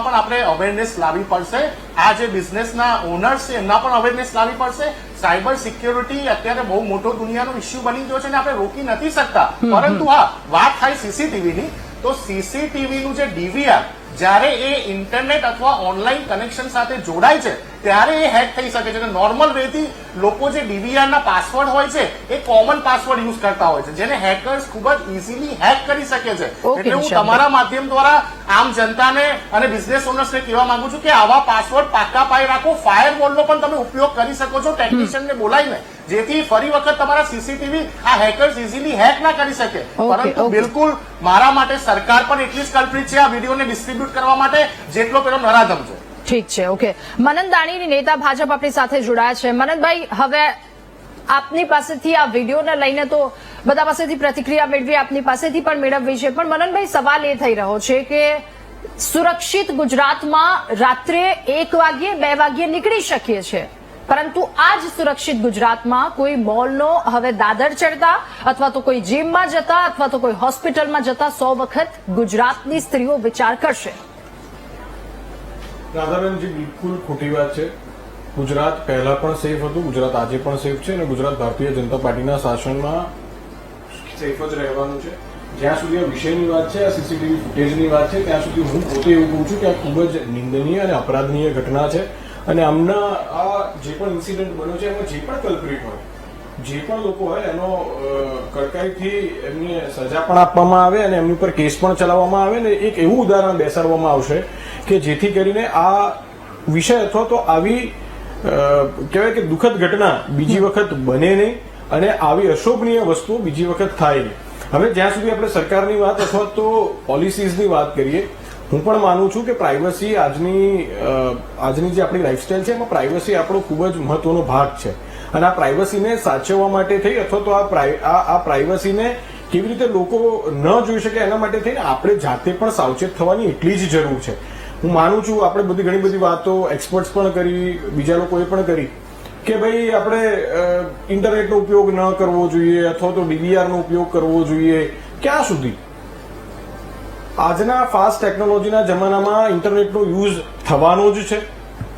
પણ આપણે અવેરનેસ લાવવી પડશે. આ જે બિઝનેસના ઓનર્સ છે એમના પણ અવેરનેસ લાવવી પડશે. સાયબર સિક્યોરિટી અત્યારે બહુ મોટો દુનિયાનો ઇસ્યુ બની ગયો છે અને આપણે રોકી નથી શકતા. પરંતુ હા, વાત થાય સીસીટીવીની, તો સીસીટીવીનું જે ડીવીઆર જ્યારે એ ઇન્ટરનેટ અથવા ઓનલાઈન કનેક્શન સાથે જોડાય છે ત્યારે એ હેક થઈ શકે છે. નોર્મલ વેથી લોકો જે DVR ના પાસવર્ડ હોય છે એ કોમન પાસવર્ડ યુઝ કરતા હોય છે, જેને હેકર્સ ખૂબ જ ઇઝીલી હેક કરી શકે છે. Okay, એટલે હું નિશાંત. તમારા માધ્યમ દ્વારા આમ જનતાને અને બિઝનેસ ઓનર્સને કહેવા માંગુ છું કે આવા પાસવર્ડ પાક્કા પાઈ રાખો. ફાયરવોલનો પણ તમે ઉપયોગ કરી શકો છો ટેકનિશિયનને બોલાવીને, જેથી ફરી વખત તમારા સીસીટીવી આ હેકર્સ ઇઝીલી હેક ના કરી શકે. પરંતુ okay. બિલકુલ મારા માટે સરકાર પણ એટલી જ કલ્પ્રિટ છે આ વિડીયોને ડિસ્ટ્રીબ્યુટ કરવા માટે જેટલો પેલો નરાધમ છે. ઠીક છે, ઓકે. મનન દાણીની નેતા ભાજપ આપણી સાથે જોડાયા છે. મનનભાઈ, હવે આપની પાસેથી આ વિડીયોને લઈને તો બધા પાસેથી પ્રતિક્રિયા મેળવી, આપની પાસેથી પણ મેળવવી છે, પણ મનનભાઈ સવાલ એ થઈ રહ્યો છે કે સુરક્ષિત ગુજરાતમાં રાત્રે 1 વાગ્યે 2 વાગ્યે નીકળી શકીએ છીએ, પરંતુ આ જ સુરક્ષિત ગુજરાતમાં કોઈ મોલનો હવે દાદર ચડતા અથવા તો કોઈ જીમમાં જતા અથવા તો કોઈ હોસ્પિટલમાં જતા 100 વખત ગુજરાતની સ્ત્રીઓ વિચાર કરશે. રાધાબેનજી, બિલકુલ ખોટી વાત છે. ગુજરાત પહેલા પણ સેફ હતું, ગુજરાત આજે પણ સેફ છે અને ગુજરાત ભારતીય જનતા પાર્ટીના શાસનમાં સેફ જ રહેવાનું છે. જ્યાં સુધી આ વિષયની વાત છે, આ સીસીટીવી ફૂટેજની વાત છે, ત્યાં સુધી હું પોતે એવું કહું છું કે આ ખૂબ જ નિંદનીય અને અપરાધનીય ઘટના છે. અને આમના આ જે પણ ઇન્સિડન્ટ બન્યો છે એમાં જે પણ કલ્પ્રિટ હોય, જે પણ લોકો હોય, એનો કડકાઈથી એમને સજા પણ આપવામાં આવે અને એમની ઉપર કેસ પણ ચલાવવામાં આવે ને એક એવું ઉદાહરણ બેસાડવામાં આવશે કે જેથી કરીને આ વિષય અથવા તો આવી કહેવાય કે દુઃખદ ઘટના બીજી વખત બને નહીં અને આવી અશોભનીય વસ્તુઓ બીજી વખત થાય નહીં. હવે જ્યાં સુધી આપણે સરકારની વાત અથવા તો પોલિસીઝની વાત કરીએ, હું પણ માનું છું કે પ્રાઇવસી આજની જે આપણી લાઈફસ્ટાઈલ છે એમાં પ્રાઇવસી આપણો ખૂબ જ મહત્વનો ભાગ છે. અને આ પ્રાઇવસીને સાચવવા માટે થઈ અથવા તો આ પ્રાઇવસીને કેવી રીતે લોકો ન જોઈ શકે એના માટે થઈને આપણે જાતે પણ સાવચેત થવાની એટલી જ જરૂર છે. હું માનું છું આપણે ઘણી બધી વાતો એક્સપર્ટ્સ પણ કરી, બીજા લોકોએ પણ કરી કે ભાઈ આપણે ઇન્ટરનેટનો ઉપયોગ ન કરવો જોઈએ અથવા તો DVR નો ઉપયોગ કરવો જોઈએ. ક્યાં સુધી? આજના ફાસ્ટ ટેકનોલોજીના જમાનામાં ઇન્ટરનેટનો યુઝ થવાનો જ છે,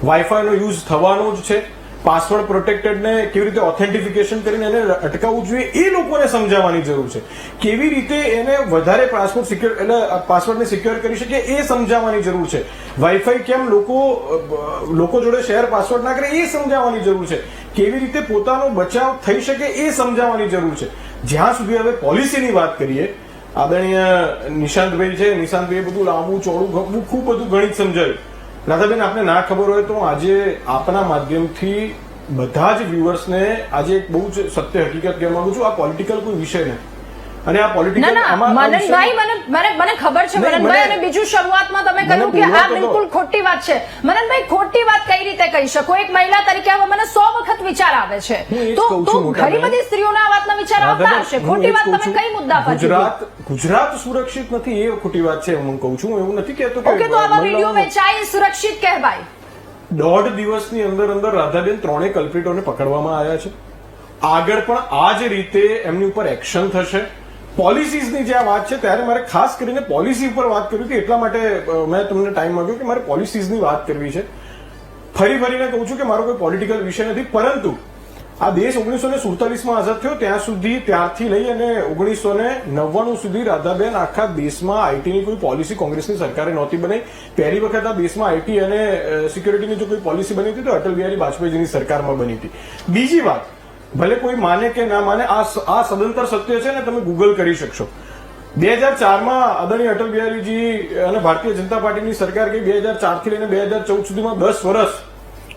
વાઈફાઈનો યુઝ થવાનો જ છે. પાસવર્ડ પ્રોટેક્ટેડને કેવી રીતે ઓથેન્ટિફિકેશન કરીને એને અટકાવવું જોઈએ એ લોકોને સમજાવવાની જરૂર છે. કેવી રીતે એને વધારે પાસવર્ડને સિક્યોર કરી શકે એ સમજાવવાની જરૂર છે. વાઈફાઈ કેમ લોકો જોડે શેર પાસવર્ડ ના કરે એ સમજાવવાની જરૂર છે. કેવી રીતે પોતાનો બચાવ થઈ શકે એ સમજાવવાની જરૂર છે. જ્યાં સુધી હવે પોલિસીની વાત કરીએ, આદરણીય નિશાંતભાઈ છે, નિશાંતભાઈએ બધું લાંબુ ચોડું ખૂબ બધું ગણિત સમજાવ્યું. રાધાબેન, આપને ના ખબર હોય તો આજે આપના માધ્યમથી બધા જ વ્યુઅર્સને આજે એક બહુ જ સત્ય હકીકત કહેવા માંગુ છું. આ પોલિટિકલ કોઈ વિષય નથી અને આ પોલિટિકલ મનનભાઈ, મને ખબર છે મનનભાઈ, અને બીજું શરૂઆતમાં તમે કહ્યું કે આ બિલકુલ ખોટી વાત છે. મનનભાઈ, ખોટી વાત કઈ રીતે કહી શકો? એક મહિલા તરીકે હવે મને 100 વખત વિચાર આવે છે, તો ઘણી બધી સ્ત્રીઓને આ વાતના વિચાર આવતા હશે. ખોટી વાત તમે કઈ મુદ્દા પર? ગુજરાત સુરક્ષિત નથી એ ખોટી વાત છે. હું કહું છું, એવું નથી કહેતો કે તો આવા વિડીયો વેચાય સુરક્ષિત કહેવાય. 1.5 દિવસની અંદર રાધાબેન 3 કલ્પ્રિટોને પકડવામાં આવ્યા છે. આગળ પણ આ જ રીતે એમની ઉપર એક્શન થશે. પોલિસીઝની જે આ વાત છે ત્યારે મારે ખાસ કરીને પોલિસી ઉપર વાત કરવી હતી, એટલા માટે મેં તમને ટાઈમ માંગ્યો કે મારે પોલિસીઝની વાત કરવી છે. ફરીને કહું છું કે મારો કોઈ પોલિટિકલ વિષય નથી, પરંતુ આ દેશ 1947માં આઝાદ થયો ત્યારથી લઈ અને 1999 સુધી રાધાબેન આખા દેશમાં આઈટીની કોઈ પોલિસી કોંગ્રેસની સરકારે નહોતી બનાવી. પહેલી વખત આ દેશમાં આઈટી અને સિક્યોરિટીની જો કોઈ પોલિસી બની હતી તો અટલ બિહારી વાજપેયીજીની સરકારમાં બની હતી. બીજી વાત, ભલે કોઈ માને કે ના માને, આ સદંતર સત્ય છે ને તમે ગૂગલ કરી શકશો. 2004માં આદરણીય અટલ બિહારીજી અને ભારતીય જનતા પાર્ટીની સરકાર ગઈ. 2004 થી લઈને 2014 સુધીમાં 10 વર્ષ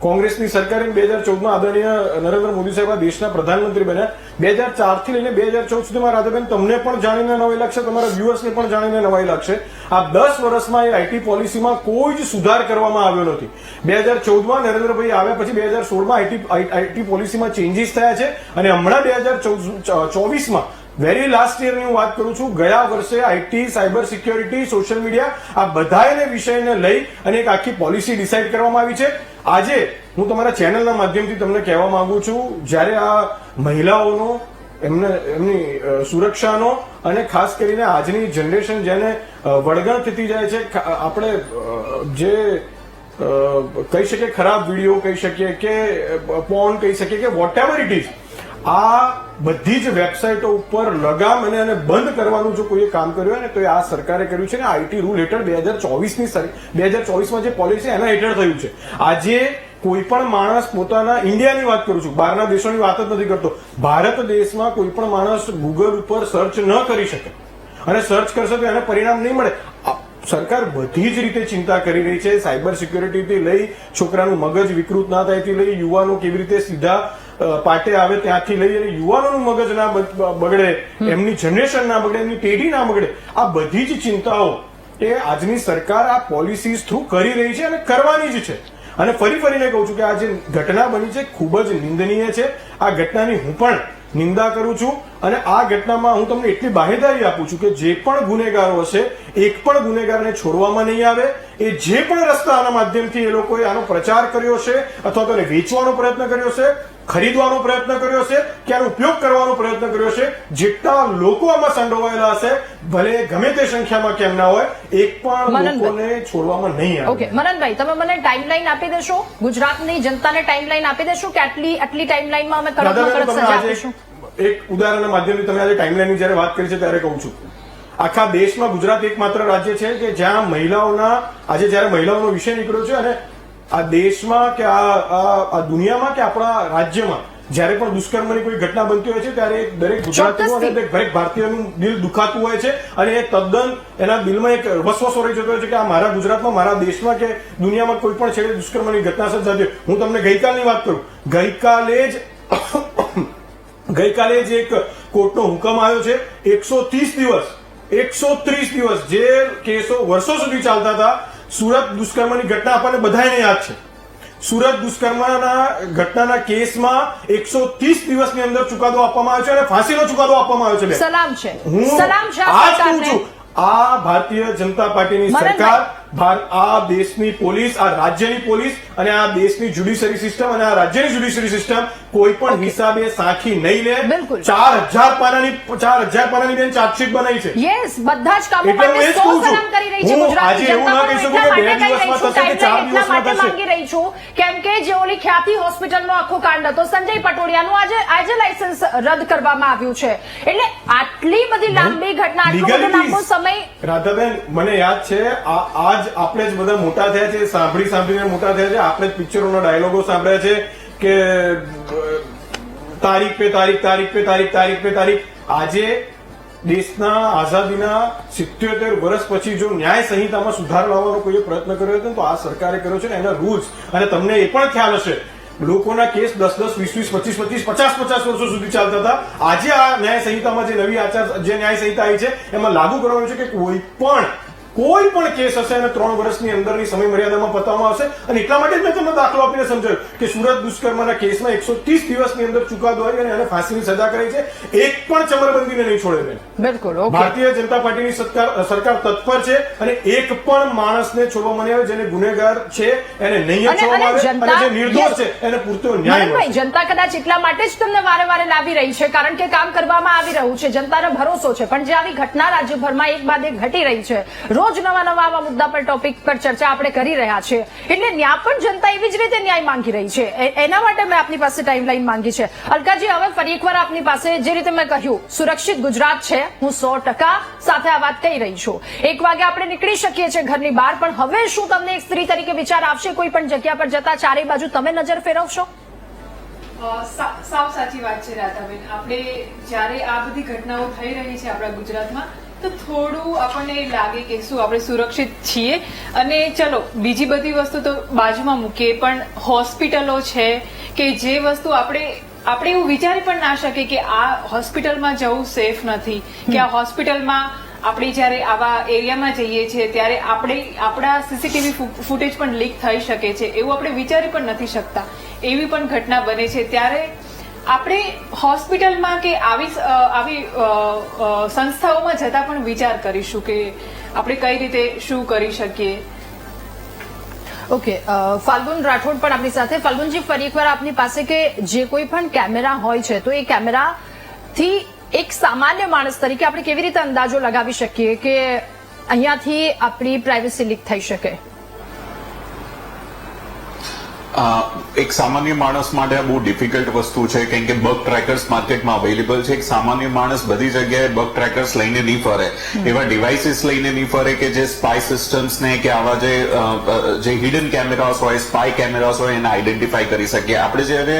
કોંગ્રેસની સરકારે 2014માં આદરણીય નરેન્દ્ર મોદી સાહેબ આ દેશના પ્રધાનમંત્રી બન્યા. 2004 થી લઈને 2014 સુધીમાં રાધાબેન તમને પણ જાણીને નવાઈ લાગશે, તમારા વ્યુઅર્સને પણ જાણીને નવાઈ લાગશે. આ 10 વર્ષમાં એ આઈટી પોલિસીમાં કોઈ જ સુધાર કરવામાં આવ્યો નથી. 2014માં નરેન્દ્રભાઈ આવ્યા પછી 2016માં આઈટી પોલિસીમાં ચેન્જીસ થયા છે અને હમણાં 2024માં વેરી લાસ્ટ યરની હું વાત કરું છું, ગયા વર્ષે IT, cyber security, social media આ બધાને વિષયને લઈ અને એક આખી પોલિસી ડિસાઇડ કરવામાં આવી છે. આજે હું તમારા ચેનલના માધ્યમથી તમને કહેવા માંગુ છું, જ્યારે આ મહિલાઓનો એમની સુરક્ષાનો અને ખાસ કરીને આજની જનરેશન જેને વળગણ થતી જાય છે, આપણે જે કહી શકીએ ખરાબ વિડીયો કહી શકીએ કે પોર્ન કહી શકીએ કે વોટ એવર ઇટ ઇઝ, આ બધી જ વેબસાઇટો ઉપર લગામ અને એને બંધ કરવાનું જો કોઈએ કામ કર્યું હોય ને તો એ આ સરકારે કર્યું છે ને આઈટી રૂલ હેઠળ 2024માં જે પોલિસી એના હેઠળ થયું છે. આજે કોઈ પણ માણસ પોતાના ઇન્ડિયાની વાત કરું છું, બહારના દેશોની વાત જ નથી કરતો, ભારત દેશમાં કોઈ પણ માણસ ગૂગલ ઉપર સર્ચ ન કરી શકે અને સર્ચ કરશે તો એને પરિણામ નહીં મળે. સરકાર બધી જ રીતે ચિંતા કરી રહી છે, સાયબર સિક્યોરિટીથી લઈ છોકરાનું મગજ વિકૃત ના થાય થી લઈ યુવાનો કેવી રીતે સીધા પાટે આવે ત્યાંથી લઈ અને યુવાનોનું મગજ ના બગડે, એમની જનરેશન ના બગડે, એમની પેઢી ના બગડે, આ બધી જ ચિંતાઓ એ આજની સરકાર આ પોલિસીઝ થ્રુ કરી રહી છે અને કરવાની જ છે. અને ફરીને કહું છું કે આ જે ઘટના બની છે ખૂબ જ નિંદનીય છે. આ ઘટનાની હું પણ નિંદા કરું છું અને આ ઘટનામાં હું તમને એટલી બાહેધરી આપું છું કે જે પણ ગુનેગારો હશે એક પણ ગુનેગારને છોડવામાં નહીં આવે. એ જે પણ રસ્તા આના માધ્યમથી એ લોકોએ આનો પ્રચાર કર્યો છે અથવા તો એને વેચવાનો પ્રયત્ન કર્યો છે, ખરીદવાનો પ્રયત્ન કર્યો છે કે આનો ઉપયોગ કરવાનો પ્રયત્ન કર્યો છે, જેટલા લોકો આમાં સંડોવાયેલા હશે ભલે ગમે તે સંખ્યામાં કેમ ના હોય, એક પણ લોકોને છોડવામાં નહીં આવે. ઓકે મનનભાઈ, તમે મને ટાઈમલાઈન આપી દેશો, ગુજરાતની જનતાને ટાઈમલાઈન આપી દેશો કે આટલી ટાઈમલાઈનમાં અમે કડક સજા આપીશું? એક ઉદાહરણના માધ્યમથી તમે આજે ટાઈમલાઈનની જયારે વાત કરી છે ત્યારે કહું છું, આખા દેશમાં ગુજરાત એકમાત્ર રાજ્ય છે કે જ્યાં આજે જયારે મહિલાઓનો વિષય નીકળ્યો છે અને આ દેશમાં કે આ દુનિયામાં કે આપણા રાજ્યમાં જયારે પણ દુષ્કર્મની કોઈ ઘટના બનતી હોય છે ત્યારે દરેક ગુજરાતીઓ અને દરેક ભારતીયોનું દિલ દુખાતું હોય છે અને એ તદ્દન એના દિલમાં એક વસવસો રહી જતો હોય છે કે આ મારા ગુજરાતમાં, મારા દેશમાં કે દુનિયામાં કોઈ પણ છેડે દુષ્કર્મની ઘટના સર્જાતી. હું તમને ગઈકાલની વાત કરું, ગઈકાલે જ એક કોર્ટનો હુકમ આવ્યો છે. 130 દિવસ જે કેસો વર્ષો સુધી ચાલતા હતા. સુરત દુષ્કર્મની ઘટના આપણને બધાને યાદ છે. સુરત દુષ્કર્મના ઘટનાના કેસમાં 130 દિવસની અંદર ચુકાદો આપવામાં આવ્યો છે અને ફાંસીનો ચુકાદો આપવામાં આવ્યો છે. સલામ છે, હું સલામ છે આ જ કહું છું, આ ભારતીય જનતા પાર્ટીની સરકાર, આ દેશની પોલીસ, આ રાજ્યની પોલીસ અને આ દેશની જ્યુડિશરી સિસ્ટમ અને આ રાજ્યની જ્યુડિશરી સિસ્ટમ કોઈ પણ હિસાબે સાખી નહીં લે. 4000 પાનાની બેન ચાર્જશીટ બનાવી છે. યસ, બધા જ કામો માટે સો સલામ કરી રહી છે ગુજરાતની જનતા. પણ એટલા માટે કહી રહી છું, ટાઈમલાઈન એટલા માટે માંગી રહી છું કેમ કે જે ઓલી ખ્યાતિ હોસ્પિટલનો આખો કાંડ હતો સંજય પટોડિયાનું આજે લાયસન્સ રદ કરવામાં આવ્યું છે. એટલે આટલી બધી લાંબી ઘટના, આટલો બધો લાંબો સમય. રાધાબેન, મને યાદ છે આજ આપણે જ બધા મોટા થયા છે, સાંભળીને મોટા થયા છે. આપણે જ પિક્ચરોના ડાયલોગો સાંભળ્યા છે કે તારીખ પે તારીખ, તારીખ પે તારીખ, તારીખ પે તારીખ. આજે દેશના આઝાદીના 77 વર્ષ પછી જો ન્યાય સંહિતામાં સુધાર લાવવાનો કોઈ પ્રયત્ન કર્યો હતો તો આ સરકારે કર્યો છે ને એના રૂલ્સ. અને તમને એ પણ ખ્યાલ હશે લોકોના કેસ 10-10, 20-20, 25-25, 50-50 વર્ષો સુધી ચાલતા હતા. આજે આ ન્યાય સંહિતામાં જે નવી જે ન્યાય સંહિતા આવી છે એમાં લાગુ કરવાનું છે કે કોઈ પણ કેસ હશે અને 3 વર્ષની અંદરની સમય મર્યાદામાં પતાવવામાં આવશે. અને એટલા માટે જ મેં તમને દાખલો આપીને સમજાવ્યું કે સુરત દુષ્કર્મના કેસમાં 130 દિવસની અંદર ચુકાદો આવી અને એને ફાંસીની સજા કરી છે. એક પણ ચમરબંધીને નહીં છોડે બેન. બિલકુલ. ભારતીય જનતા પાર્ટીની સરકાર તત્પર છે અને એક પણ માણસને છોડવામાં નહીં આવે. જેને ગુનેગાર છે એને નહીં છોડવામાં આવે અને જે નિર્દોષ છે એને પૂરતો ન્યાય મળે. જનતા કદાચ એટલા માટે જ તમને વારે લાવી રહી છે કારણ કે કામ કરવામાં આવી રહ્યું છે, જનતાને ભરોસો છે. પણ જે આવી ઘટના રાજ્યભરમાં એક બાદ એક ઘટી રહી છે, રોજ નવા આવા મુદ્દા પર ટોપિક પર ચર્ચા આપણે કરી રહ્યા છીએ, એટલે ત્યાં પણ જનતા એવી જ રીતે ન્યાય માંગી રહી છે. એના માટે મેં આપની પાસે ટાઈમલાઈન માંગી છે. અલકાજી, હવે ફરી એકવાર આપની પાસે જે રીતે મેં કહ્યું સુરક્ષિત ગુજરાત છે, હું 100% સાથે આ વાત કહી રહી છું. 1 વાગે આપણે નીકળી શકીએ છીએ ઘરની બહાર, પણ હવે શું તમને એક સ્ત્રી તરીકે વિચાર આવશે કોઈ પણ જગ્યા પર જતા ચારે બાજુ તમે નજર ફેરવશો? સાવ સાચી વાત છે રાધાબેન. આપણે જ્યારે આ બધી ઘટનાઓ થઈ રહી છે આપણા ગુજરાતમાં તો થોડું આપણને લાગે કે શું આપણે સુરક્ષિત છીએ. અને ચલો બીજી બધી વસ્તુ તો બાજુમાં મૂકીએ, પણ હોસ્પિટલો છે કે જે વસ્તુ આપણે એવું વિચારી પણ ના શકીએ કે આ હોસ્પિટલમાં જવું સેફ નથી, કે આ હોસ્પિટલમાં આપણે જયારે આવા એરિયામાં જઈએ છીએ ત્યારે આપણા સીસીટીવી ફૂટેજ પણ લીક થઈ શકે છે, એવું આપણે વિચારી પણ નથી શકતા. એવી પણ ઘટના બને છે. ત્યારે આપણે હોસ્પિટલમાં કે આવી સંસ્થાઓમાં જતા પણ વિચાર કરીશું કે આપણે કઈ રીતે શું કરી શકીએ. ઓકે, ફાલ્ગુન રાઠોડ પણ આપણી સાથે. ફાલ્ગુનજી, ફરી એકવાર આપની પાસે કે જે કોઈ પણ કેમેરા હોય છે તો એ કેમેરાથી એક સામાન્ય માણસ તરીકે આપણે કેવી રીતે અંદાજો લગાવી શકીએ કે અહીંયાથી આપણી પ્રાઇવસી લીક થઈ શકે? એક સામાન્ય માણસ માટે આ બહુ ડિફિકલ્ટ વસ્તુ છે કેમ કે બગ ટ્રેકર્સ માર્કેટમાં અવેલેબલ છે. એક સામાન્ય માણસ બધી જગ્યાએ બગ ટ્રેકર્સ લઈને નહીં ફરે, એવા ડિવાઇસીસ લઈને નહીં ફરે કે જે સ્પાય સિસ્ટમ્સ ને કે આવા જે હિડન કેમેરાસ હોય, સ્પાય કેમેરાસ હોય એને આઈડેન્ટિફાઈ કરી શકીએ. આપણે જયારે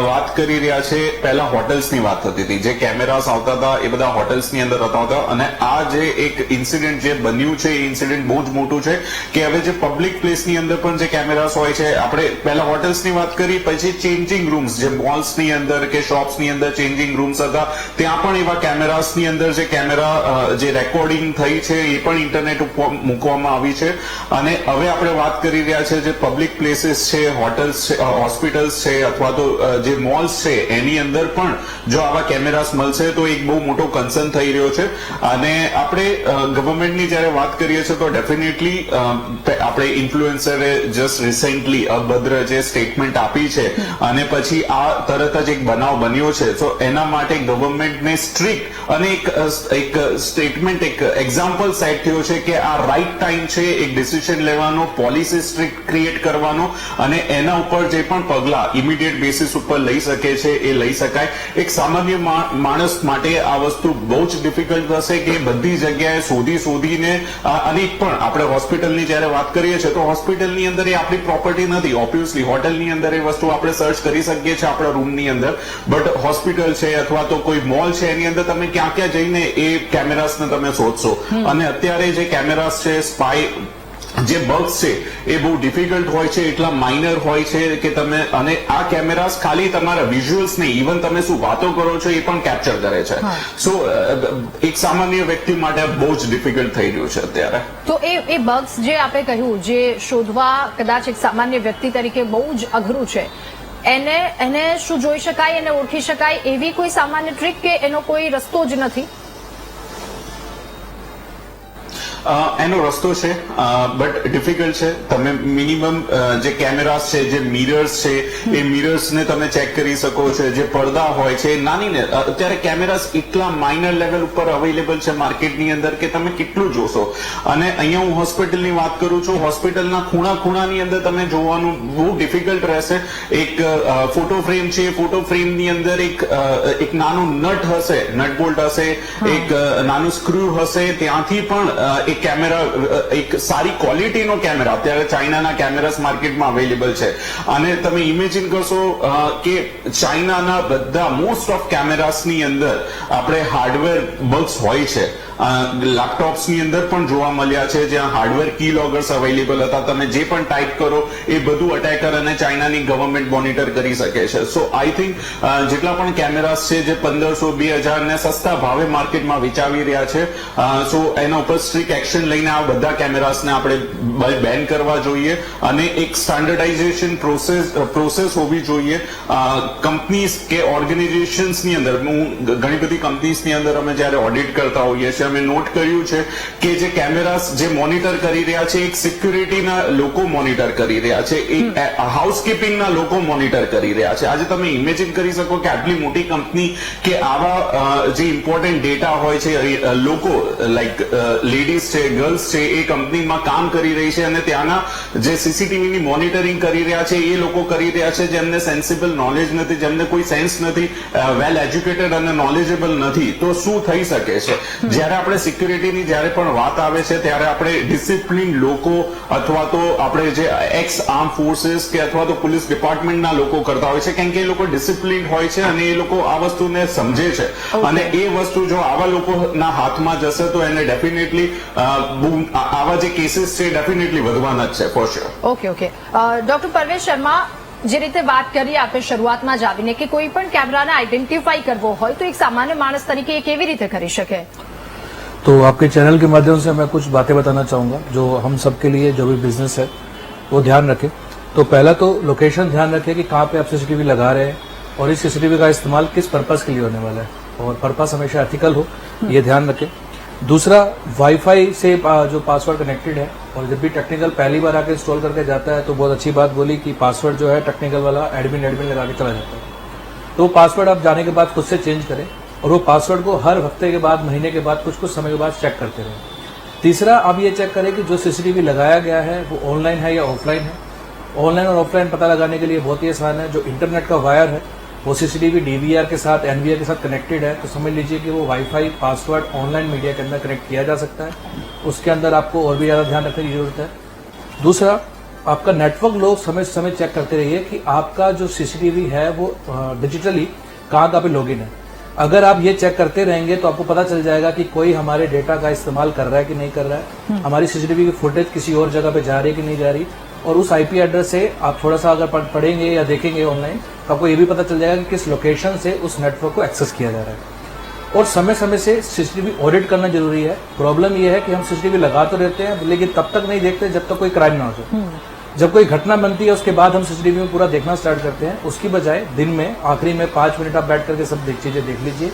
વાત કરી રહ્યા છે, પહેલા હોટલ્સની વાત થતી હતી, જે કેમેરાસ આવતા હતા એ બધા હોટલ્સની અંદર હતા અને આ જે એક ઇન્સિડન્ટ જે બન્યું છે એ ઇન્સિડન્ટ બહુ જ મોટું છે કે હવે જે પબ્લિક પ્લેસની અંદર પણ જે કેમેરાસ હોય છે, આપણે પહેલા હોટેલ્સની વાત કરી, પછી ચેન્જિંગ રૂમ્સ જે મોલ્સની અંદર કે શોપ્સની અંદર ચેન્જિંગ રૂમ્સ હતા ત્યાં પણ એવા કેમેરાસની અંદર જે કેમેરા જે રેકોર્ડિંગ થઈ છે એ પણ ઇન્ટરનેટ ઉપર મૂકવામાં આવી છે. અને હવે આપણે વાત કરી રહ્યા છે જે પબ્લિક પ્લેસીસ છે, હોટેલ્સ છે, હોસ્પિટલ્સ છે અથવા તો જે મોલ્સ છે એની અંદર પણ જો આવા કેમેરાસ મળશે તો એક બહુ મોટો કન્સર્ન થઈ રહ્યો છે. અને આપણે ગવર્મેન્ટની જયારે વાત કરીએ છીએ તો ડેફિનેટલી આપણે ઇન્ફ્લુએન્સરે જસ્ટ રિસેન્ટલી અભદ્ર જે સ્ટેટમેન્ટ આપી છે અને પછી આ તરત જ એક બનાવ બન્યો છે, તો એના માટે ગવર્મેન્ટને સ્ટ્રિક્ટ અને એક સ્ટેટમેન્ટ, એક એક્ઝામ્પલ સેટ થયો છે કે આ રાઈટ ટાઈમ છે એક ડિસિઝન લેવાનો, પોલિસી સ્ટ્રિક્ટ ક્રિએટ કરવાનો અને એના ઉપર જે પણ પગલા ઇમિડિયેટ બેસિસ ઉપર લઈ શકે છે એ લઈ શકાય. એક સામાન્ય માણસ માટે આ વસ્તુ બહુ જ ડિફિકલ્ટ હશે કે બધી જગ્યાએ શોધીને અને પણ આપણે હોસ્પિટલની જયારે વાત કરીએ છીએ તો હોસ્પિટલની અંદર એ આપણી પ્રોપર્ટી નથી. ઓબ્વિયસલી હોટલની અંદર એ વસ્તુ આપણે સર્ચ કરી શકીએ છીએ આપણા રૂમની અંદર, બટ હોસ્પિટલ છે અથવા તો કોઈ મોલ છે એની અંદર તમે ક્યાં ક્યાં જઈને એ કેમેરાસને તમે શોધશો. અને અત્યારે જે કેમેરાસ છે, સ્પાય જે બગ્સ છે એ બહુ ડિફિકલ્ટ હોય છે, એટલા માઇનર હોય છે કે તમે, અને આ કેમેરાસ ખાલી તમારા વિઝ્યુઅલ્સ નહીં, ઇવન તમે શું વાતો કરો છો એ પણ કેપ્ચર કરે છે. સો એક સામાન્ય વ્યક્તિ માટે બહુ જ ડિફિકલ્ટ થઈ રહ્યું છે અત્યારે. તો એ બગ્સ જે આપે કહ્યું, જે શોધવા કદાચ એક સામાન્ય વ્યક્તિ તરીકે બહુ જ અઘરું છે, એને શું જોઈ શકાય, એને ઓળખી શકાય એવી કોઈ સામાન્ય ટ્રીક કે એનો કોઈ રસ્તો જ નથી? એનો રસ્તો છે બટ ડિફિકલ્ટ છે. તમે મિનિમમ જે કેમેરાસ છે, જે મિરર્સ છે એ મિરર્સને તમે ચેક કરી શકો છો. જે પડદા હોય છે નાની ને, અત્યારે કેમેરાસ એટલા માઇનર લેવલ ઉપર અવેલેબલ છે માર્કેટની અંદર કે તમે કેટલું જોશો. અને અહીંયા હું હોસ્પિટલની વાત કરું છું, હોસ્પિટલના ખૂણાની અંદર તમે જોવાનું બહુ ડિફિકલ્ટ રહેશે. એક ફોટો ફ્રેમ છે, ફોટો ફ્રેમની અંદર એક નાનું નટ હશે, નટ બોલ્ટ હશે, એક નાનું સ્ક્રૂ હશે, ત્યાંથી પણ એક કેમેરા, એક સારી ક્વોલિટીનો કેમેરા, અત્યારે ચાઇનાના કેમેરાસ માર્કેટમાં અવેલેબલ છે. અને તમે ઇમેજિન કરશો કે ચાઇનાના બધા મોસ્ટ ઓફ કેમેરાસની અંદર આપણે હાર્ડવેર બગ્સ હોય છે. લેપટોપ્સની અંદર પણ જોવા મળ્યા છે જ્યાં હાર્ડવેર કી લોગર્સ અવેલેબલ હતા. તમે જે પણ ટાઈપ કરો એ બધું અટેકર અને ચાઇનાની ગવર્મેન્ટ મોનિટર કરી શકે છે. સો આઈ થિંક જેટલા પણ કેમેરાસ છે જે 1500-2000 ને સસ્તા ભાવે માર્કેટમાં વેચાવી રહ્યા છે, સો એના ઉપર સ્ટ્રિક્ટ એક્શન લઈને આ બધા કેમેરાસને આપણે બેન કરવા જોઈએ અને એક સ્ટાન્ડર્ડાઇઝેશન પ્રોસેસ હોવી જોઈએ. કંપનીઝ કે ઓર્ગેનાઇઝેશન્સની અંદર, ઘણી બધી કંપનીઝની અંદર અમે જયારે ઓડિટ કરતા હોઈએ છીએ અમે નોટ કર્યું છે કે જે કેમેરાસ જે મોનિટર કરી રહ્યા છે, એક સિક્યુરિટીના લોકો મોનિટર કરી રહ્યા છે, એક હાઉસકીપિંગના લોકો મોનિટર કરી રહ્યા છે. આજે તમે ઇમેજિન કરી શકો કે આટલી મોટી કંપની કે આવા જે ઇમ્પોર્ટન્ટ ડેટા હોય છે, લોકો લાઈક લેડીઝ છે, ગર્લ્સ છે, એ કંપનીમાં કામ કરી રહી છે અને ત્યાંના જે સીસીટીવીની મોનિટરિંગ કરી રહ્યા છે એ લોકો કરી રહ્યા છે જેમને સેન્સિબલ નોલેજ નથી, જેમને કોઈ સેન્સ નથી, વેલ એજ્યુકેટેડ અને નોલેજેબલ નથી. તો શું થઈ શકે છે? જ્યારે આપણે સિક્યુરિટીની જ્યારે પણ વાત આવે છે ત્યારે આપણે ડિસિપ્લિન લોકો અથવા તો આપણે જે એક્સ આર્મ ફોર્સીસ કે અથવા તો પોલીસ ડિપાર્ટમેન્ટના લોકો કરતા હોય છે, કેમ કે એ લોકો ડિસિપ્લિન હોય છે અને એ લોકો આ વસ્તુને સમજે છે. અને એ વસ્તુ જો આવા લોકોના હાથમાં જશે તો એને ડેફિનેટલી આવા જે કેસીસ છે ડેફિનેટલી વધવાના જ છે, for sure. Okay. Doctor Parvesh Sharma, જે રીતે વાત કરી આપે શરૂઆતમાં જ આવીને કે કોઈ પણ कैमराને आइडेंटिफाई करવો હોય तो एक सामान्य मानस तरीके ये केवी रीते કરી શકે? तो आपके चैनल के माध्यम से मैं कुछ बातें बताना चाहूंगा जो हम सबके लिए, जो भी बिजनेस है वो ध्यान रखें. तो पहला तो लोकेशन ध्यान रखें कि कहाँ पे आप सीसीटीवी लगा रहे हैं और इस सीसीटीवी का इस्तेमाल किस पर्पस के लिए होने वाला है, और पर्पस हमेशा एथिकल हो, ये ध्यान रखें. दूसरा, वाईफाई से जो पासवर्ड कनेक्टेड है, और जब भी टेक्निकल पहली बार आके इंस्टॉल करके जाता है तो बहुत अच्छी बात बोली कि पासवर्ड जो है टेक्निकल वाला एडमिन लगा के चला जाता है. तो पासवर्ड आप जाने के बाद खुद से चेंज करें और वो पासवर्ड को हर हफ्ते के बाद, महीने के बाद, कुछ समय के बाद चेक करते रहें. तीसरा, आप ये चेक करें कि जो सीसीटीवी लगाया गया है वो ऑनलाइन है या ऑफलाइन है. ऑनलाइन और ऑफलाइन पता लगाने के लिए बहुत ही आसान है। जो इंटरनेट का वायर है वो सीसीटीवी डीवीआर के साथ एनवीआर के साथ कनेक्टेड है, तो समझ लीजिए कि वो वाईफाई पासवर्ड ऑनलाइन मीडिया के अंदर कनेक्ट किया जा सकता है। उसके अंदर आपको और भी ज़्यादा ध्यान रखने की जरूरत है। दूसरा, आपका नेटवर्क लोग समय समय चेक करते रहिए कि आपका जो सीसीटीवी है वो डिजिटली कहाँ पे लॉगिन है। अगर आप ये चेक करते रहेंगे तो आपको पता चल जाएगा कि कोई हमारे डेटा का इस्तेमाल कर रहा है कि नहीं कर रहा है, हमारी सीसीटीवी की फुटेज किसी और जगह पे जा रही है कि नहीं जा रही। और उस आईपी एड्रेस से आप थोड़ा सा अगर पढ़ेंगे या देखेंगे ऑनलाइन तो आपको ये भी पता चल जाएगा कि किस लोकेशन से उस नेटवर्क को एक्सेस किया जा रहा है। और समय समय से सीसीटीवी ऑडिट करना जरूरी है। प्रॉब्लम यह है कि हम सीसीटीवी लगा तो रहते हैं लेकिन तब तक नहीं देखते जब तक कोई क्राइम ना हो जाए। जब कोई घटना बनती है उसके बाद हम सीसीटीवी में पूरा देखना स्टार्ट करते हैं। उसकी बजाय दिन में आखिरी में 5 मिनट आप बैठ करके सब चीजें देख लीजिए,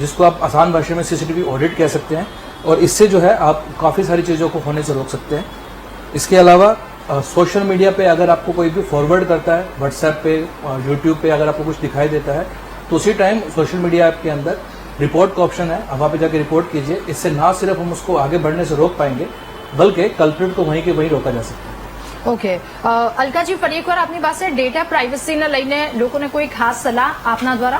जिसको आप आसान भाषा में सीसीटीवी ऑडिट कह सकते हैं। और इससे जो है आप काफी सारी चीजों को होने से रोक सकते हैं। इसके अलावा सोशल मीडिया पे अगर आपको कोई भी फॉरवर्ड करता है, व्हाट्सएप पे, यूट्यूब पे अगर आपको कुछ दिखाई देता है तो उसी टाइम सोशल मीडिया ऐप के अंदर रिपोर्ट का ऑप्शन है, आप वहां पे जाके रिपोर्ट कीजिए। इससे ना सिर्फ हम उसको आगे बढ़ने से रोक पाएंगे बल्कि कल्प्रिट को वहीं के वहीं रोका जा सकता है। ઓકે અલકાજી, ફરી એકવાર આપની પાસે ડેટા પ્રાઇવસીને લઈને લોકોને કોઈ ખાસ સલાહ આપના દ્વારા?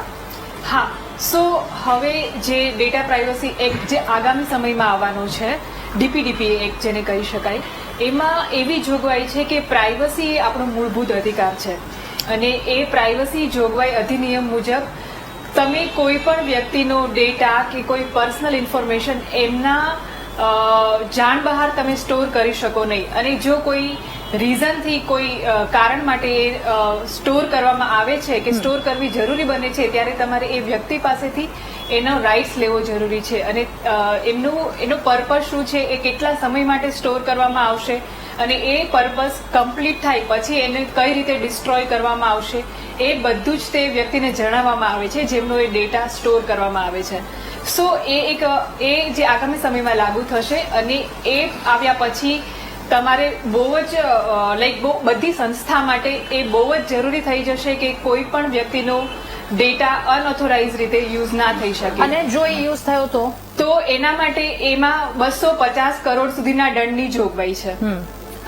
હા, સો હવે જે ડેટા પ્રાઇવસી એક્ટ જે આગામી સમયમાં આવવાનો છે, ડીપીડીપી એક્ટ જેને કહી શકાય, એમાં એવી જોગવાઈ છે કે પ્રાઇવસી એ આપણો મૂળભૂત અધિકાર છે અને એ પ્રાઇવસી જોગવાઈ અધિનિયમ મુજબ તમે કોઈ પણ વ્યક્તિનો ડેટા કે કોઈ પર્સનલ ઇન્ફોર્મેશન એમના જાણ બહાર તમે સ્ટોર કરી શકો નહીં અને જો કોઈ રીઝનથી કોઈ કારણ માટે સ્ટોર કરવામાં આવે છે કે સ્ટોર કરવી જરૂરી બને છે ત્યારે તમારે એ વ્યક્તિ પાસેથી એનો રાઇટ્સ લેવો જરૂરી છે અને એનો પર્પઝ શું છે, એ કેટલા સમય માટે સ્ટોર કરવામાં આવશે અને એ પર્પઝ કમ્પ્લીટ થાય પછી એને કઈ રીતે ડિસ્ટ્રોય કરવામાં આવશે એ બધું જ તે વ્યક્તિને જણાવવામાં આવે છે જેમનો એ ડેટા સ્ટોર કરવામાં આવે છે। સો એ જે આગામી સમયમાં લાગુ થશે અને એ આવ્યા પછી તમારે બહુ જ બધી સંસ્થા માટે એ બહુ જ જરૂરી થઈ જશે કે કોઈ પણ વ્યક્તિનો ડેટા અનઓથોરાઇઝ રીતે યુઝ ના થઈ શકે અને જો એ યુઝ થયો તો એના માટે એમાં 250 કરોડ સુધીના દંડની જોગવાઈ છે।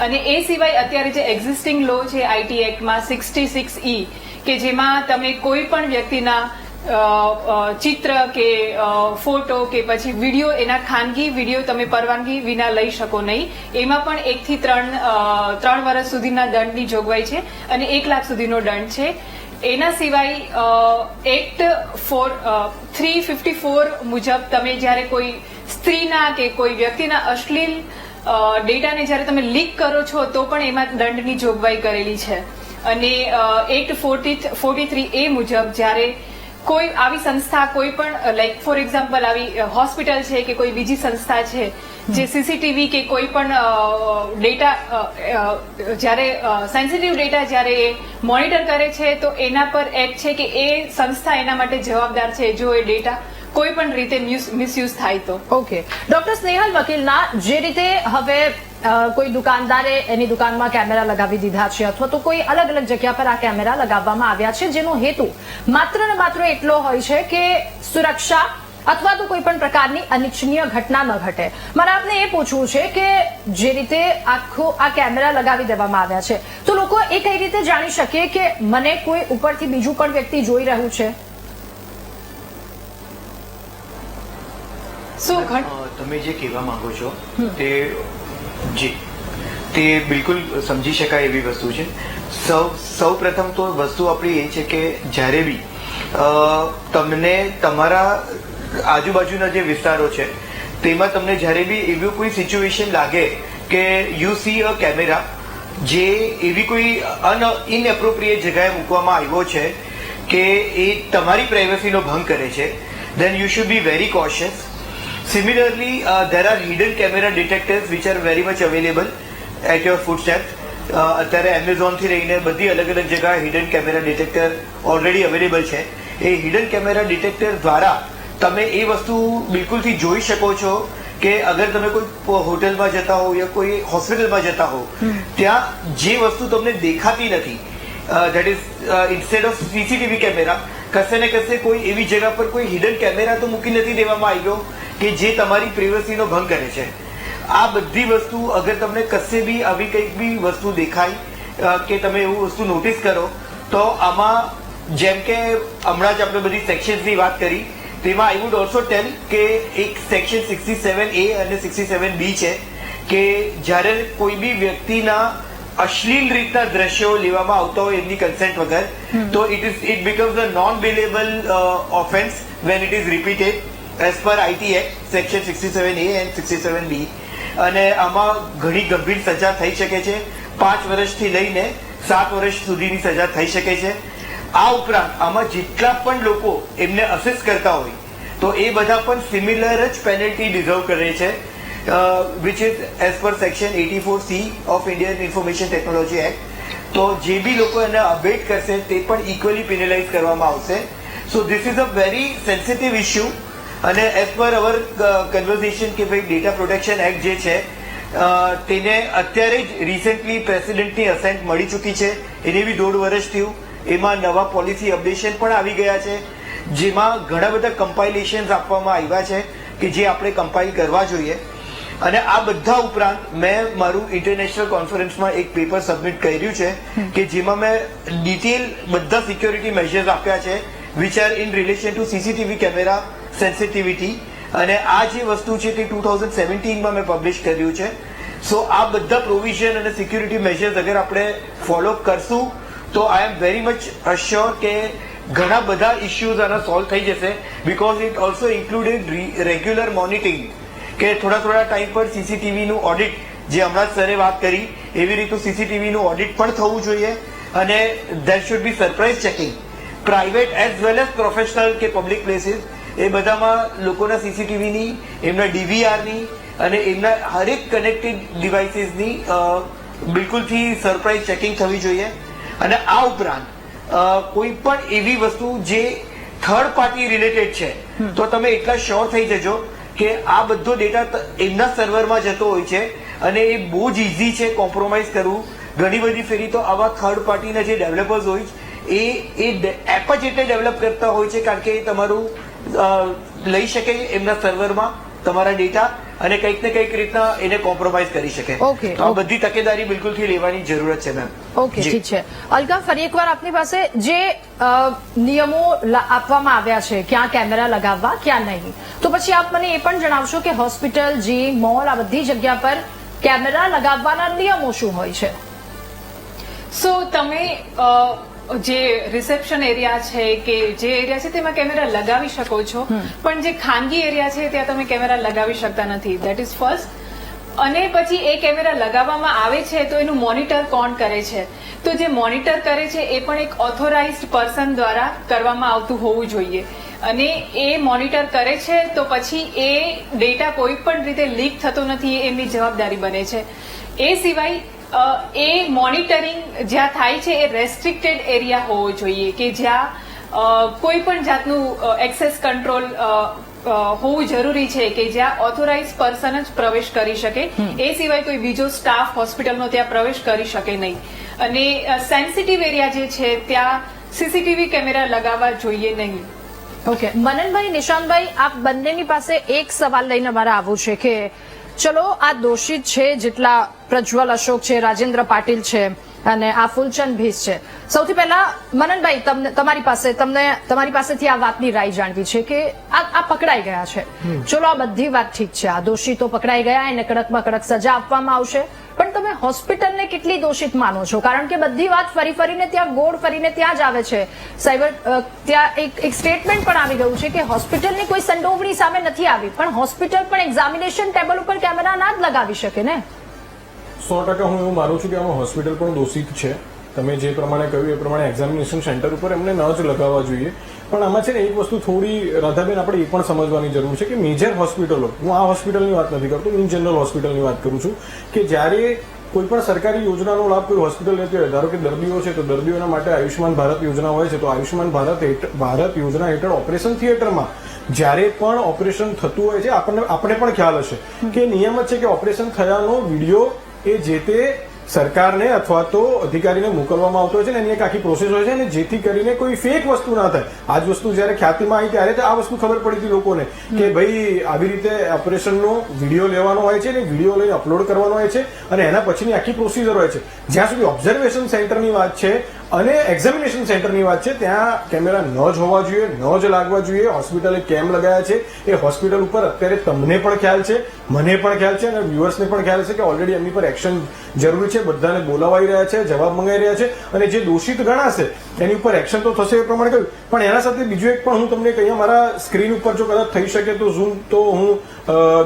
અને એ સિવાય અત્યારે જે એક્ઝિસ્ટિંગ લો છે આઈટી એક્ટમાં 66E કે જેમાં તમે કોઈ પણ વ્યક્તિના ચિત્ર કે ફોટો કે પછી વિડીયો, એના ખાનગી વિડીયો તમે પરવાનગી વિના લઈ શકો નહીં, એમાં પણ 1 થી 3 વર્ષ સુધીના દંડની જોગવાઈ છે અને 1 લાખ સુધીનો દંડ છે। એના સિવાય એક્ટ 354 મુજબ તમે જ્યારે કોઈ સ્ત્રીના કે કોઈ વ્યક્તિના અશ્લીલ ડેટાને જ્યારે તમે લીક કરો છો તો પણ એમાં દંડની જોગવાઈ કરેલી છે અને એક્ટ 43A મુજબ જ્યારે કોઈ આવી સંસ્થા કોઈ પણ ફોર એક્ઝામ્પલ આવી હોસ્પિટલ છે કે કોઈ બીજી સંસ્થા છે જે સીસીટીવી કે કોઈ પણ ડેટા જ્યારે સેન્સિટિવ ડેટા જ્યારે મોનિટર કરે છે તો એના પર એક્ટ છે કે એ સંસ્થા એના માટે જવાબદાર છે જો એ ડેટા કોઈ પણ રીતે મિસયુઝ થાય તો। ઓકે, ડોક્ટર સ્નેહલ વકીલના જે રીતે હવે કોઈ દુકાનદારે એની દુકાનમાં કેમેરા લગાવી દીધા છે અથવા તો કોઈ અલગ અલગ જગ્યા પર આ કેમેરા લગાવવામાં આવ્યા છે જેનો હેતુ માત્ર ને માત્ર એટલો હોય છે કે સુરક્ષા અથવા તો કોઈ પણ પ્રકારની અનિચ્છનીય ઘટના ન ઘટે। મારે આપને એ પૂછવું છે કે જે રીતે આખો આ કેમેરા લગાવી દેવામાં આવ્યા છે તો લોકો એ કઈ રીતે જાણી શકે કે મને કોઈ ઉપરથી બીજું પણ વ્યક્તિ જોઈ રહ્યું છે? તમે જે કહેવા માંગો છો તે બિલકુલ સમજી શકાય એવી વસ્તુ છે। સૌ પ્રથમ તો વસ્તુ આપણી એ છે કે જ્યારે બી તમને તમારા આજુબાજુના જે વિસ્તારો છે તેમાં તમને જ્યારે બી એવી કોઈ સિચ્યુએશન લાગે કે યુ સી અ કેમેરા જે એવી કોઈ ઇનએપ્રોપ્રિએટ જગ્યાએ મૂકવામાં આવ્યો છે કે એ તમારી પ્રાઇવસીનો ભંગ કરે છે, then you should be very cautious. Similarly, there are hidden camera detectors which are very much available at your footsteps. અત્યારે એમેઝોન થી લઈને બધી અલગ અલગ જગ્યાએ hidden camera detector already available છે। એ હિડન કેમેરા ડિટેક્ટર દ્વારા તમે એ વસ્તુ બિલકુલથી જોઈ શકો છો કે અગર તમે કોઈ હોટલમાં જતા હો યા કોઈ હોસ્પિટલમાં જતા હો ત્યાં જે વસ્તુ તમને દેખાતી નથી, that is instead of CCTV camera કશે ને કશે કોઈ એવી જગ્યા પર કોઈ હિડન કેમેરા તો મૂકી નથી દેવામાં આવ્યો કે જે તમારી પ્રાઇવસીનો ભંગ કરે છે। આ બધી વસ્તુ અગર તમને કશે બી આવી કંઈક બી વસ્તુ દેખાય કે તમે એવું વસ્તુ નોટિસ કરો તો આમાં જેમ કે હમણાં જ આપણે બધી સેક્શન્સની વાત કરી, તેમાં આઈ વુડ ઓલ્સો ટેલ કે એક સેક્શન 67A અને 67B છે કે જ્યારે કોઈ બી વ્યક્તિના અશ્લીલ રીતના દ્રશ્યો લેવામાં આવતા હોય એમની કન્સેન્ટ વગર, તો it becomes a non bailable offence when it is repeated as per IT act section 67A and 67B. અને આમાં ઘણી ગંભીર સજા થઈ શકે છે, 5 વર્ષથી લઈને 7 વર્ષ સુધીની સજા થઈ શકે છે. આ ઉપરાંત આમાં જેટલા પણ લોકો એમને અસેસ કરતા હોય તો એ બધા પણ સિમિલર જ પેનલ્ટી ડિઝર્વ કરે છે, which is as per section 84C of Indian Information Technology Act. તો જે બી લોકો એને અબેટ કરશે તે પણ ઇક્વલી પેનલાઇઝ કરવામાં આવશે. So this is a very sensitive issue અને એઝ પર અવર કન્વર્ઝેશન કે ભાઈ ડેટા પ્રોટેક્શન એક્ટ જે છે તેને અત્યારે જ રિસેન્ટલી પ્રેસિડેન્ટની અસેન્ટ મળી ચૂકી છે, એને બી 1.5 વર્ષ થયું. એમાં નવા પોલિસી અપડેશન પણ આવી ગયા છે, જેમાં ઘણા બધા કમ્પાઇલેશન્સ આપવામાં આવ્યા છે કે જે આપણે કમ્પાઇલ કરવા જોઈએ. અને આ બધા ઉપરાંત મેં મારું ઇન્ટરનેશનલ કોન્ફરન્સમાં એક પેપર સબમિટ કર્યું છે કે જેમાં મેં ડિટેલ બધા સિક્યોરિટી મેજર્સ આપ્યા છે which are in relation two CCTV camera sensitivity. અને આ જે વસ્તુ છે તે 2017માં મેં પબ્લિશ કર્યું છે. સો આ બધા પ્રોવિઝન અને સિક્યુરિટી મેજર્સ અગર આપણે ફોલો કરશું તો આઈ એમ વેરી મચ અશ્યોર કે ઘણા બધા ઇસ્યુઝ આના સોલ્વ થઈ જશે, because it also included regular monitoring કે થોડા ટાઈમ પર સીસીટીવીનું ઓડિટ, જે હમણાં જ સરે વાત કરી એવી રીતનું સીસીટીવીનું ઓડિટ પણ થવું જોઈએ. અને there should be surprise checking private as well as professional કે પબ્લિક પ્લેસીસ, એ બધામાં લોકોના સીસીટીવીની, એમના ડીવીઆરની અને એમના હરેક કનેક્ટેડ ડિવાઇસીસની બિલકુલથી સરપ્રાઇઝ ચેકિંગ થવી જોઈએ. અને આ ઉપરાંત કોઈ પણ એવી વસ્તુ જે થર્ડ પાર્ટી રિલેટેડ છે તો તમે એટલા શ્યોર થઈ જજો કે આ બધો ડેટા એમના સર્વરમાં જતો હોય છે અને એ બહુ જ ઇઝી છે કોમ્પ્રોમાઇઝ કરવું. ઘણી બધી ફેરી તો આવા થર્ડ પાર્ટીના જે ડેવલપર્સ હોય એ એપ જ એટલે ડેવલપ કરતા હોય છે કારણ કે એ તમારું લઈ શકે એમના સર્વરમાં તમારા ડેટા અને કંઈક ને કંઈક રીતના એને કોમ્પ્રોમાઇઝ કરી શકે. તો આ બધી તકેદારી બિલકુલથી લેવાની જરૂરત છે મેમ. ઓકે, ઠીક છે. અલકા, ફરી એકવાર આપની પાસે જે નિયમો આપવામાં આવ્યા છે ક્યાં કેમેરા લગાવવા ક્યાં નહીં, તો પછી આપ મને એ પણ જણાવશો કે હોસ્પિટલ, જીમ, મોલ આ બધી જગ્યા પર કેમેરા લગાવવાના નિયમો શું હોય છે? સો તમે જે રિસેપ્શન એરિયા છે કે જે એરિયા છે તેમાં કેમેરા લગાવી શકો છો, પણ જે ખાનગી એરિયા છે ત્યાં તમે કેમેરા લગાવી શકતા નથી. That is first. અને પછી એ કેમેરા લગાવવામાં આવે છે તો એનું મોનિટર કોણ કરે છે? તો જે મોનિટર કરે છે એ પણ એક ઓથોરાઇઝડ પર્સન દ્વારા કરવામાં આવતું હોવું જોઈએ. અને એ મોનિટર કરે છે તો પછી એ ડેટા કોઈ પણ રીતે લીક થતો નથી, એમની જવાબદારી બને છે. એ સિવાય એ મોનિટરિંગ જ્યાં થાય છે એ રેસ્ટ્રિક્ટેડ એરિયા હોવો જોઈએ કે જ્યાં કોઈ પણ જાતનું એક્સેસ કંટ્રોલ હોવું જરૂરી છે કે જ્યાં ઓથોરાઇઝ પર્સન જ પ્રવેશ કરી શકે. એ સિવાય કોઈ બીજો સ્ટાફ હોસ્પિટલનો ત્યાં પ્રવેશ કરી શકે નહીં. અને સેન્સિટિવ એરિયા જે છે ત્યાં સીસીટીવી કેમેરા લગાવવા જોઈએ નહીં. ઓકે, મનનભાઈ, નિશાંતભાઈ, આપ બંનેની પાસે એક સવાલ લઈને મારે આવવું છે કે ચલો આ દોષિત છે જેટલા પ્રજ્વલ અશોક છે, રાજેન્દ્ર પાટીલ છે અને આ ફૂલચંદ ભીસ છે. સૌથી પહેલા મનનભાઈ, તમારી પાસેથી આ વાતની રાય જાણવી છે કે આ પકડાઈ ગયા છે. ચલો આ બધી વાત ઠીક છે, આ દોષિતો પકડાઈ ગયા, એને કડકમાં કડક સજા આપવામાં આવશે, પણ તમે હોસ્પિટલને કેટલી દોષિત માનો છો? કારણ કે બધી વાત ફરીને ત્યાં ગોળ ફરીને ત્યાં જ આવે છે. સાયબર ત્યાં એક સ્ટેટમેન્ટ પણ આવી ગયું છે કે હોસ્પિટલની કોઈ સંડોવણી સામે નથી આવી, પણ હોસ્પિટલ પણ એક્ઝામિનેશન ટેબલ ઉપર કેમેરા ના જ લગાવી શકે ને? 100% હું એવું માનું છું કે આમાં હોસ્પિટલ પણ દોષિત છે. તમે જે પ્રમાણે કહ્યું એ પ્રમાણે એક્ઝામિનેશન સેન્ટર ઉપર એમને ન જ લગાવવા જોઈએ. પણ આમાં છે ને એક વસ્તુ થોડી રાધાબેન આપણે એ પણ સમજવાની જરૂર છે કે મેજર હોસ્પિટલો, હું આ હોસ્પિટલની વાત નથી કરતો, ઇન જનરલ હોસ્પિટલની વાત કરું છું, કે જ્યારે કોઈ પણ સરકારી યોજનાનો લાભ કોઈ હોસ્પિટલ લેતી હોય, ધારો કે દર્દીઓ છે તો દર્દીઓના માટે આયુષ્યમાન ભારત યોજના હોય છે, તો આયુષ્યમાન ભારત યોજના હેઠળ ઓપરેશન થિયેટરમાં જ્યારે પણ ઓપરેશન થતું હોય છે, આપણે પણ ખ્યાલ હશે કે નિયમ જ છે કે ઓપરેશન થયાનો વિડીયો એ જે તે સરકારને અથવા તો અધિકારીને મોકલવામાં આવતો હોય છે ને એની એક આખી પ્રોસેસ હોય છે ને જેથી કરીને કોઈ ફેક વસ્તુ ના થાય. આ જ વસ્તુ જયારે ખ્યાતિમાં આવી ત્યારે આ વસ્તુ ખબર પડી હતી લોકોને કે ભાઈ આવી રીતે ઓપરેશનનો વિડીયો લેવાનો હોય છે ને વિડીયો લઈને અપલોડ કરવાનો હોય છે અને એના પછીની આખી પ્રોસિજર હોય છે. જ્યાં સુધી ઓબ્ઝર્વેશન સેન્ટરની વાત છે અને એક્ઝામિનેશન સેન્ટરની વાત છે ત્યાં કેમેરા ન જ હોવા જોઈએ, ન જ લાગવા જોઈએ. હોસ્પિટલે કેમ લગાયા છે એ હોસ્પિટલ ઉપર અત્યારે તમને પણ ખ્યાલ છે, મને પણ ખ્યાલ છે અને વ્યુઅર્સને પણ ખ્યાલ છે કે ઓલરેડી એમની પર એક્શન જરૂરી છે. બધાને બોલાવાઈ રહ્યા છે, જવાબ મંગાઈ રહ્યા છે અને જે દોષિત ગણાશે એની ઉપર એક્શન તો થશે એ પ્રમાણે કહ્યું. પણ એના સાથે બીજું એક પણ હું તમને કહી મારા સ્ક્રીન ઉપર જો કદાચ થઈ શકે તો ઝૂમ તો હું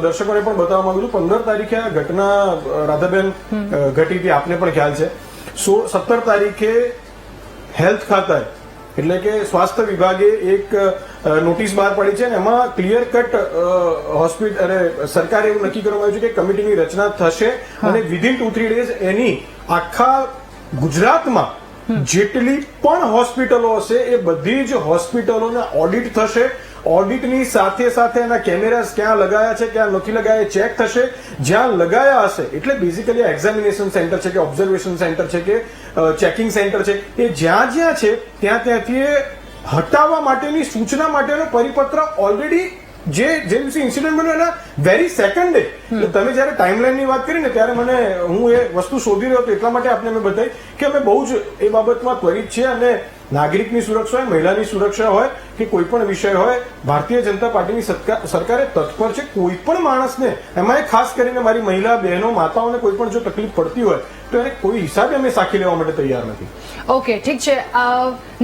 દર્શકોને પણ બતાવવા માંગુ છું. 15 તારીખે આ ઘટના રાધાબેન ઘટી હતી, આપને પણ ખ્યાલ છે. 17 તારીખે હેલ્થ ખાતા એટલે કે સ્વાસ્થ્ય વિભાગે એક નોટિસ બહાર પાડી છે અને એમાં ક્લિયર કટ હોસ્પિટલ સરકારે એવું નક્કી કરવામાં આવ્યું છે કે કમિટીની રચના થશે અને વિધિન 2-3 ડેઝ એની આખા ગુજરાતમાં જેટલી પણ હોસ્પિટલો હશે એ બધી જ હોસ્પિટલોને ઓડિટ થશે. ઓડિટની સાથે સાથે એના કેમેરાસ ક્યાં લગાયા છે ક્યાં નથી લગાયા ચેક થશે. જ્યાં લગાયા હશે એટલે બેઝિકલી એક્ઝામિનેશન સેન્ટર છે કે ઓબ્ઝર્વેશન સેન્ટર છે કે ચેકિંગ સેન્ટર છે એ જ્યાં જ્યાં છે ત્યાંથી હટાવવા માટેની સૂચના માટેનો પરિપત્ર ઓલરેડી જે દિવસે ઇન્સિડન્ટ બન્યો એના વેરી સેકન્ડ ડે તમે જયારે ટાઈમલાઈનની વાત કરી ને ત્યારે હું એ વસ્તુ શોધી રહ્યો હતો એટલા માટે આપને મેં બતાવી કે અમે બહુ જ એ બાબતમાં ત્વરિત છીએ અને નાગરિકની સુરક્ષા હોય, મહિલાની સુરક્ષા હોય કે કોઈ પણ વિષય હોય, ભારતીય જનતા પાર્ટીની સરકારે તત્પર છે. કોઈ પણ માણસને એમાં ખાસ કરીને મારી મહિલા બહેનો માતાઓને કોઈ પણ જો તકલીફ પડતી હોય તો એને કોઈ હિસાબે અમે સાખી લેવા માટે તૈયાર નથી. ઓકે, ઠીક છે.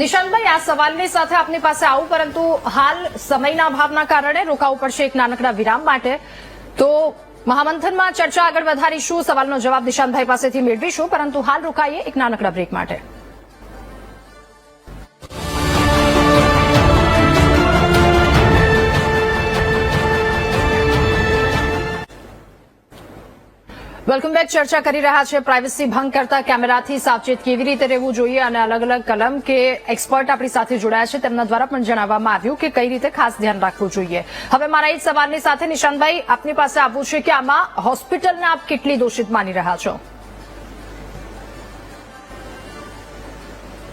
નિશાંતભાઈ, આ સવાલની સાથે આપની પાસે આવું, પરંતુ હાલ સમયના અભાવના કારણે રોકાવું પડશે એક નાનકડા વિરામ માટે. તો મહામંથનમાં ચર્ચા આગળ વધારીશું, સવાલનો જવાબ નિશાંતભાઈ પાસેથી મેળવીશું, પરંતુ હાલ રોકાઈએ એક નાનકડા બ્રેક માટે. Welcome back. ચર્ચા કરી રહ્યા છે પ્રાઇવસી ભંગ કરતા કેમેરાથી સાવચેત કેવી રીતે રહેવું જોઈએ અને અલગ અલગ કલમ કે એક્સપર્ટ આપણી સાથે જોડાયા છે તેમના દ્વારા પણ જણાવવામાં આવ્યું કે કઈ રીતે ખાસ ધ્યાન રાખવું જોઈએ. હવે મારા એક સવાલની સાથે નિશાંતભાઈ આપની પાસે આવવું છે કે આમાં હોસ્પિટલને આપ કેટલી દોષિત માની રહ્યા છો?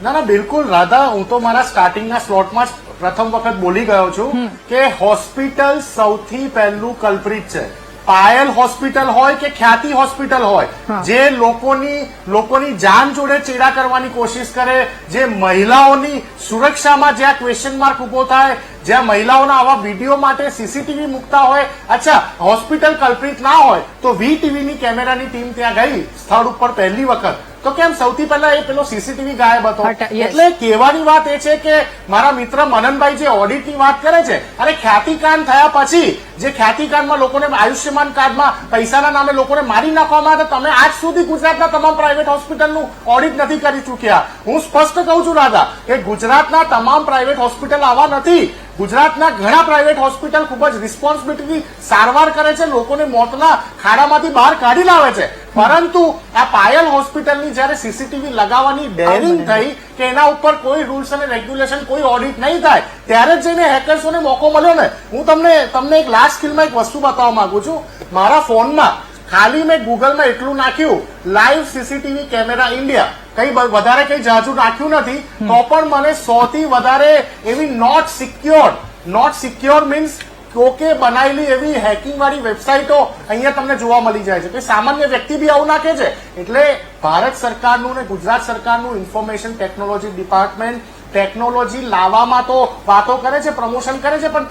ના બિલકુલ રાધા, હું તો મારા સ્ટાર્ટિંગના સ્લોટમાં જ પ્રથમ વખત બોલી ગયો છું કે હોસ્પિટલ સૌથી પહેલું કલ્પ્રિટ છે. પાયલ હોસ્પિટલ હોય કે ખ્યાતિ હોસ્પિટલ હોય, જે લોકોની જાન જોડે ચેડા કરવાની કોશિશ કરે, જે મહિલાઓની સુરક્ષામાં જ્યાં ક્વેશ્ચન માર્ક ઉભો થાય, જ્યાં મહિલાઓના આવા વિડીયો માટે સીસીટીવી મૂકતા હોય. અચ્છા, હોસ્પિટલ કલ્પ્રિટ ના હોય તો VTVની કેમેરાની ટીમ ત્યાં ગઈ સ્થળ ઉપર પહેલી વખત, તો કેમ સૌથી પહેલા એ પેલો સીસીટીવી ગાયબ હતો? એટલે કહેવાની વાત એ છે કે મારા મિત્ર મનનભાઈ જે ઓડિટની વાત કરે છે, અરે ખ્યાતિકાંડ થયા પછી જે ખ્યાતિકાંડમાં લોકોને આયુષ્યમાન કાર્ડમાં પૈસાના નામે લોકોને મારી નાખવામાં આવે, તમે આજ સુધી ગુજરાતના તમામ પ્રાઇવેટ હોસ્પિટલનું ઓડિટ નથી કરી ચૂક્યા. હું સ્પષ્ટ કહું છું રાધા કે ગુજરાતના તમામ પ્રાઇવેટ હોસ્પિટલ આવા નથી. ગુજરાતના ઘણા પ્રાઇવેટ હોસ્પિટલ ખૂબ જ રિસ્પોન્સિબિલિટી સારવાર કરે છે, લોકોને મોતના ખાડામાંથી બહાર કાઢી લાવે છે. પરંતુ આ પાયલ હોસ્પિટલની જયારે સીસીટીવી લગાવવાની ડેરિંગ થઈ કે એના ઉપર કોઈ રૂલ્સ અને રેગ્યુલેશન, કોઈ ઓડિટ નહીં થાય, ત્યારે જ જઈને હેકર્સોને મોકો મળ્યો ને. હું તમને એક લાસ્ટ સ્કિલમાં એક વસ્તુ બતાવવા માંગુ છું. મારા ફોનમાં ખાલી મેં ગૂગલમાં એટલું નાખ્યું લાઈવ સીસીટીવી કેમેરા ઇન્ડિયા, કઈ વધારે કઈ જાજુ નાખ્યું નથી, તો પણ મને 100 થી વધારે એવી નોટ સિક્યોર મીન્સ કોકે બનાવેલી એવી હેકિંગ વાળી વેબસાઇટો અહીંયા તમને જોવા મળી જાય છે. કે સામાન્ય વ્યક્તિ બી આવું નાખે છે. એટલે ભારત સરકારનું ને ગુજરાત સરકારનું ઇન્ફોર્મેશન ટેકનોલોજી ડિપાર્ટમેન્ટ ટેકનોલોજી લાવવામાં તો વાતો કરે છે, પ્રમોશન કરે છે, પણ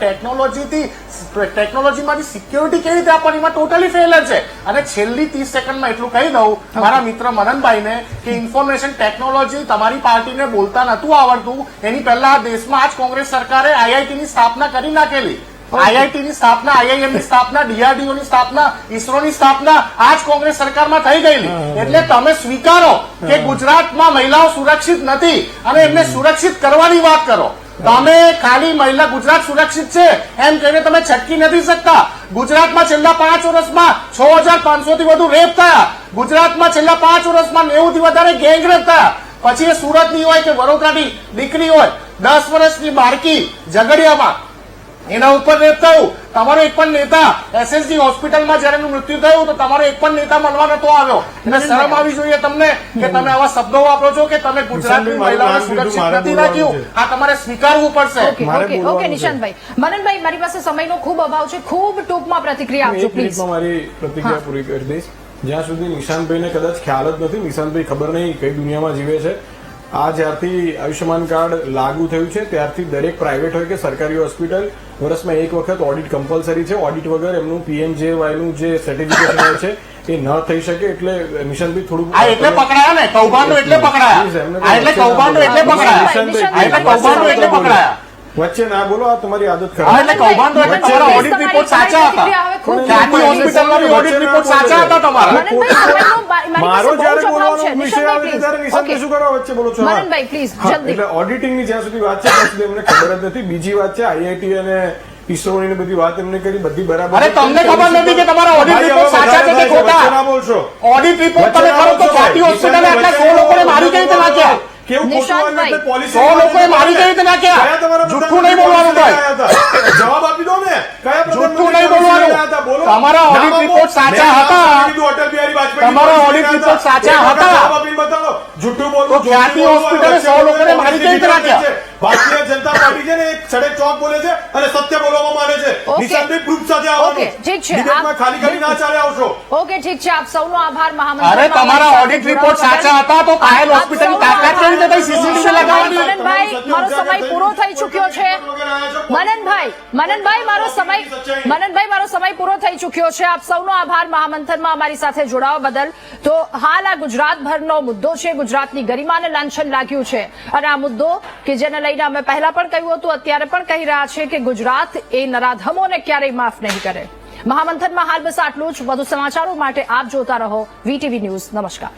ટેકનોલોજીમાંથી સિક્યોરિટી કેવી રીતે આપવાની એમાં ટોટલી ફેલર છે. અને છેલ્લી 30 સેકન્ડમાં એટલું કહી દઉં મારા મિત્ર મનનભાઈને કે ઇન્ફોર્મેશન ટેકનોલોજી તમારી પાર્ટીને બોલતા નતું આવડતું, એની પહેલા આ દેશમાં આજ કોંગ્રેસ સરકારે IITની સ્થાપના કરી નાખેલી. IITની સ્થાપના, IIMની સ્થાપના, DRDOની સ્થાપના, ISROની સ્થાપના આજ કોંગ્રેસ સરકારમાં થઈ ગયેલી. એટલે તમે સ્વીકારો કે ગુજરાતમાં મહિલાઓ સુરક્ષિત નથી અને એમને સુરક્ષિત કરવાની વાત કરો. તમે ખાલી મહિલા ગુજરાત સુરક્ષિત છે એમ કહીને તમે છટકી નથી શકતા. ગુજરાતમાં છેલ્લા 5 વર્ષમાં 6500 થી વધુ રેપ થયા. ગુજરાતમાં છેલ્લા 5 વર્ષમાં 90 થી વધારે ગેંગ રેપ થયા. પછી એ સુરતની હોય કે વડોદરાની દીકરી હોય, 10 વર્ષની બાળકી ઝઘડિયામાં એના ઉપર રેપ થયું. તમારો એક પણ નેતા એસએસજી હોસ્પિટલમાં જયારે એનું મૃત્યુ થયું તો તમારો એક પણ નેતા મળવા નતો આવ્યો. એટલે શરમ આવી જોઈએ તમને કે તમે આવા શબ્દો વાપરો છો કે તમે ગુજરાતની મહિલાઓને સુરક્ષિત નથી રાખ્યું. આ તમારે સ્વીકારવું પડશે. ઓકે નિશાંતભાઈ. મનનભાઈ, મારી પાસે સમયનો ખૂબ અભાવ છે, ખૂબ ટૂંકમાં પ્રતિક્રિયા આપજો એક પ્લીઝ. મિનિટમાં મારી પ્રતિક્રિયા પૂરી કરી દઈશ. જ્યાં સુધી નિશાંતભાઈને કદાચ ખ્યાલ જ નથી, નિશાંતભાઈ ખબર નહીં કઈ દુનિયામાં જીવે છે. આ જ્યારથી આયુષ્યમાન કાર્ડ લાગુ થયું છે ત્યારથી દરેક પ્રાઇવેટ હોય કે સરકારી હોસ્પિટલ વર્ષમાં એક વખત ઓડિટ કમ્પલસરી છે. ઓડિટ વગર એમનું PMJY નું જે સર્ટિફિકેશન હોય છે એ ન થઈ શકે. એટલે નિશાંતભાઈ થોડું આ એટલે પકડાયા ને કૌભાંડો એટલે પકડાયા. આ એટલે કૌભાંડો એટલે પકડાયા. આ એટલે કૌભાંડો એટલે પકડાયા. વચ્ચે ના બોલો, આ તમારી આદત હા, ખરાબ. એટલે કૌભાંડો એટલે તમારા ઓડિટ રિપોર્ટ સાચા હતા. ખ્યાતિ હોસ્પિટલના બી ઓડિટ રિપોર્ટ સાચા હતા તમારા. મારો જયારે બોલવાનો વિષય આવે છે ત્યારે નિશાંતભાઈ શું કરવા વચ્ચે બોલો છો? મનનભાઈ પ્લીઝ હા, જલ્દી. એટલે ઓડિટિંગ ની જ્યાં સુધી વાત છે ત્યાં સુધી અમને ખબર જ નથી. બીજી વાત છે IIT અને ઈસરોની બધી વાત એમને કરી, બધી બરાબર. અરે તમને ખબર નથી કે તમારા ઓડિટ રિપોર્ટ સાચા છે કે ખોટા? ના બોલશો. ઓડિટ રિપોર્ટ તમે કરો તો ખ્યાતિ હોસ્પિટલે આટલા 100 લોકોને મારી કેવી રીતે નાખ્યા? કેવું ખોટું આવ્યું એટલે પોલિસી 100 લોકોએ મારી કેવી રીતે નાખ્યા? કયા તમારા જૂઠું નહીં બોલવાનું ભાઈ. જવાબ આપી દો ને. કયા જૂઠું નહીં બોલવાનું. તમારા ઓડિટ રિપોર્ટ સાચા હતા. અટલ બિહારી વાજપેયી તમારા ઓડિટ રિપોર્ટ સાચા હતા. જવાબ આપીને બતાવો. જૂઠું બોલવું. તો ખ્યાતિ હોસ્પિટલે 100 લોકોને મારી કેવી રીતે નાખ્યા? ભારતીય જનતા પાર્ટી છે ને એક સડક ચોક બોલે છે અને સત્ય બોલવામાં માને છે. ઓકે. નિશાંતભાઈ પ્રૂફ સાથે આવવાનું. ઓકે, ઠીક છે. ડિબેટમાં ખાલી ખાલી ના ચાલે આવશો. ઓકે ઠીક છે, આપ સૌનો આભાર. મહામંત્રી અરે તમારા ઓડિટ રિપોર્ટ સાચા હતા તો કાયલ હોસ્પિટલની તાકાત કેવી રીતે થઈ CCTV લગાવવાની? મનનભાઈ, મારો સમય પૂરો થઈ ચૂક્યો છે. મનનભાઈ, મારો સમય પૂરો થઈ ચૂક્યો છે. આપ સૌનો આભાર મહામંથનમાં અમારી સાથે જોડાવા બદલ. તો હાલ આ ગુજરાતભરનો મુદ્દો છે. ગુજરાતની ગરિમાને લાંછન લાગ્યું છે અને આ મુદ્દો કે જેને લઈને અમે પહેલા પણ કહ્યું હતું, અત્યારે પણ કહી રહ્યા છે કે ગુજરાત એ નરાધમોને ક્યારેય માફ નહીં કરે. મહામંથનમાં હાલ બસ આટલું જ. વધુ સમાચારો માટે આપ જોતા રહો VTV ન્યૂઝ. નમસ્કાર.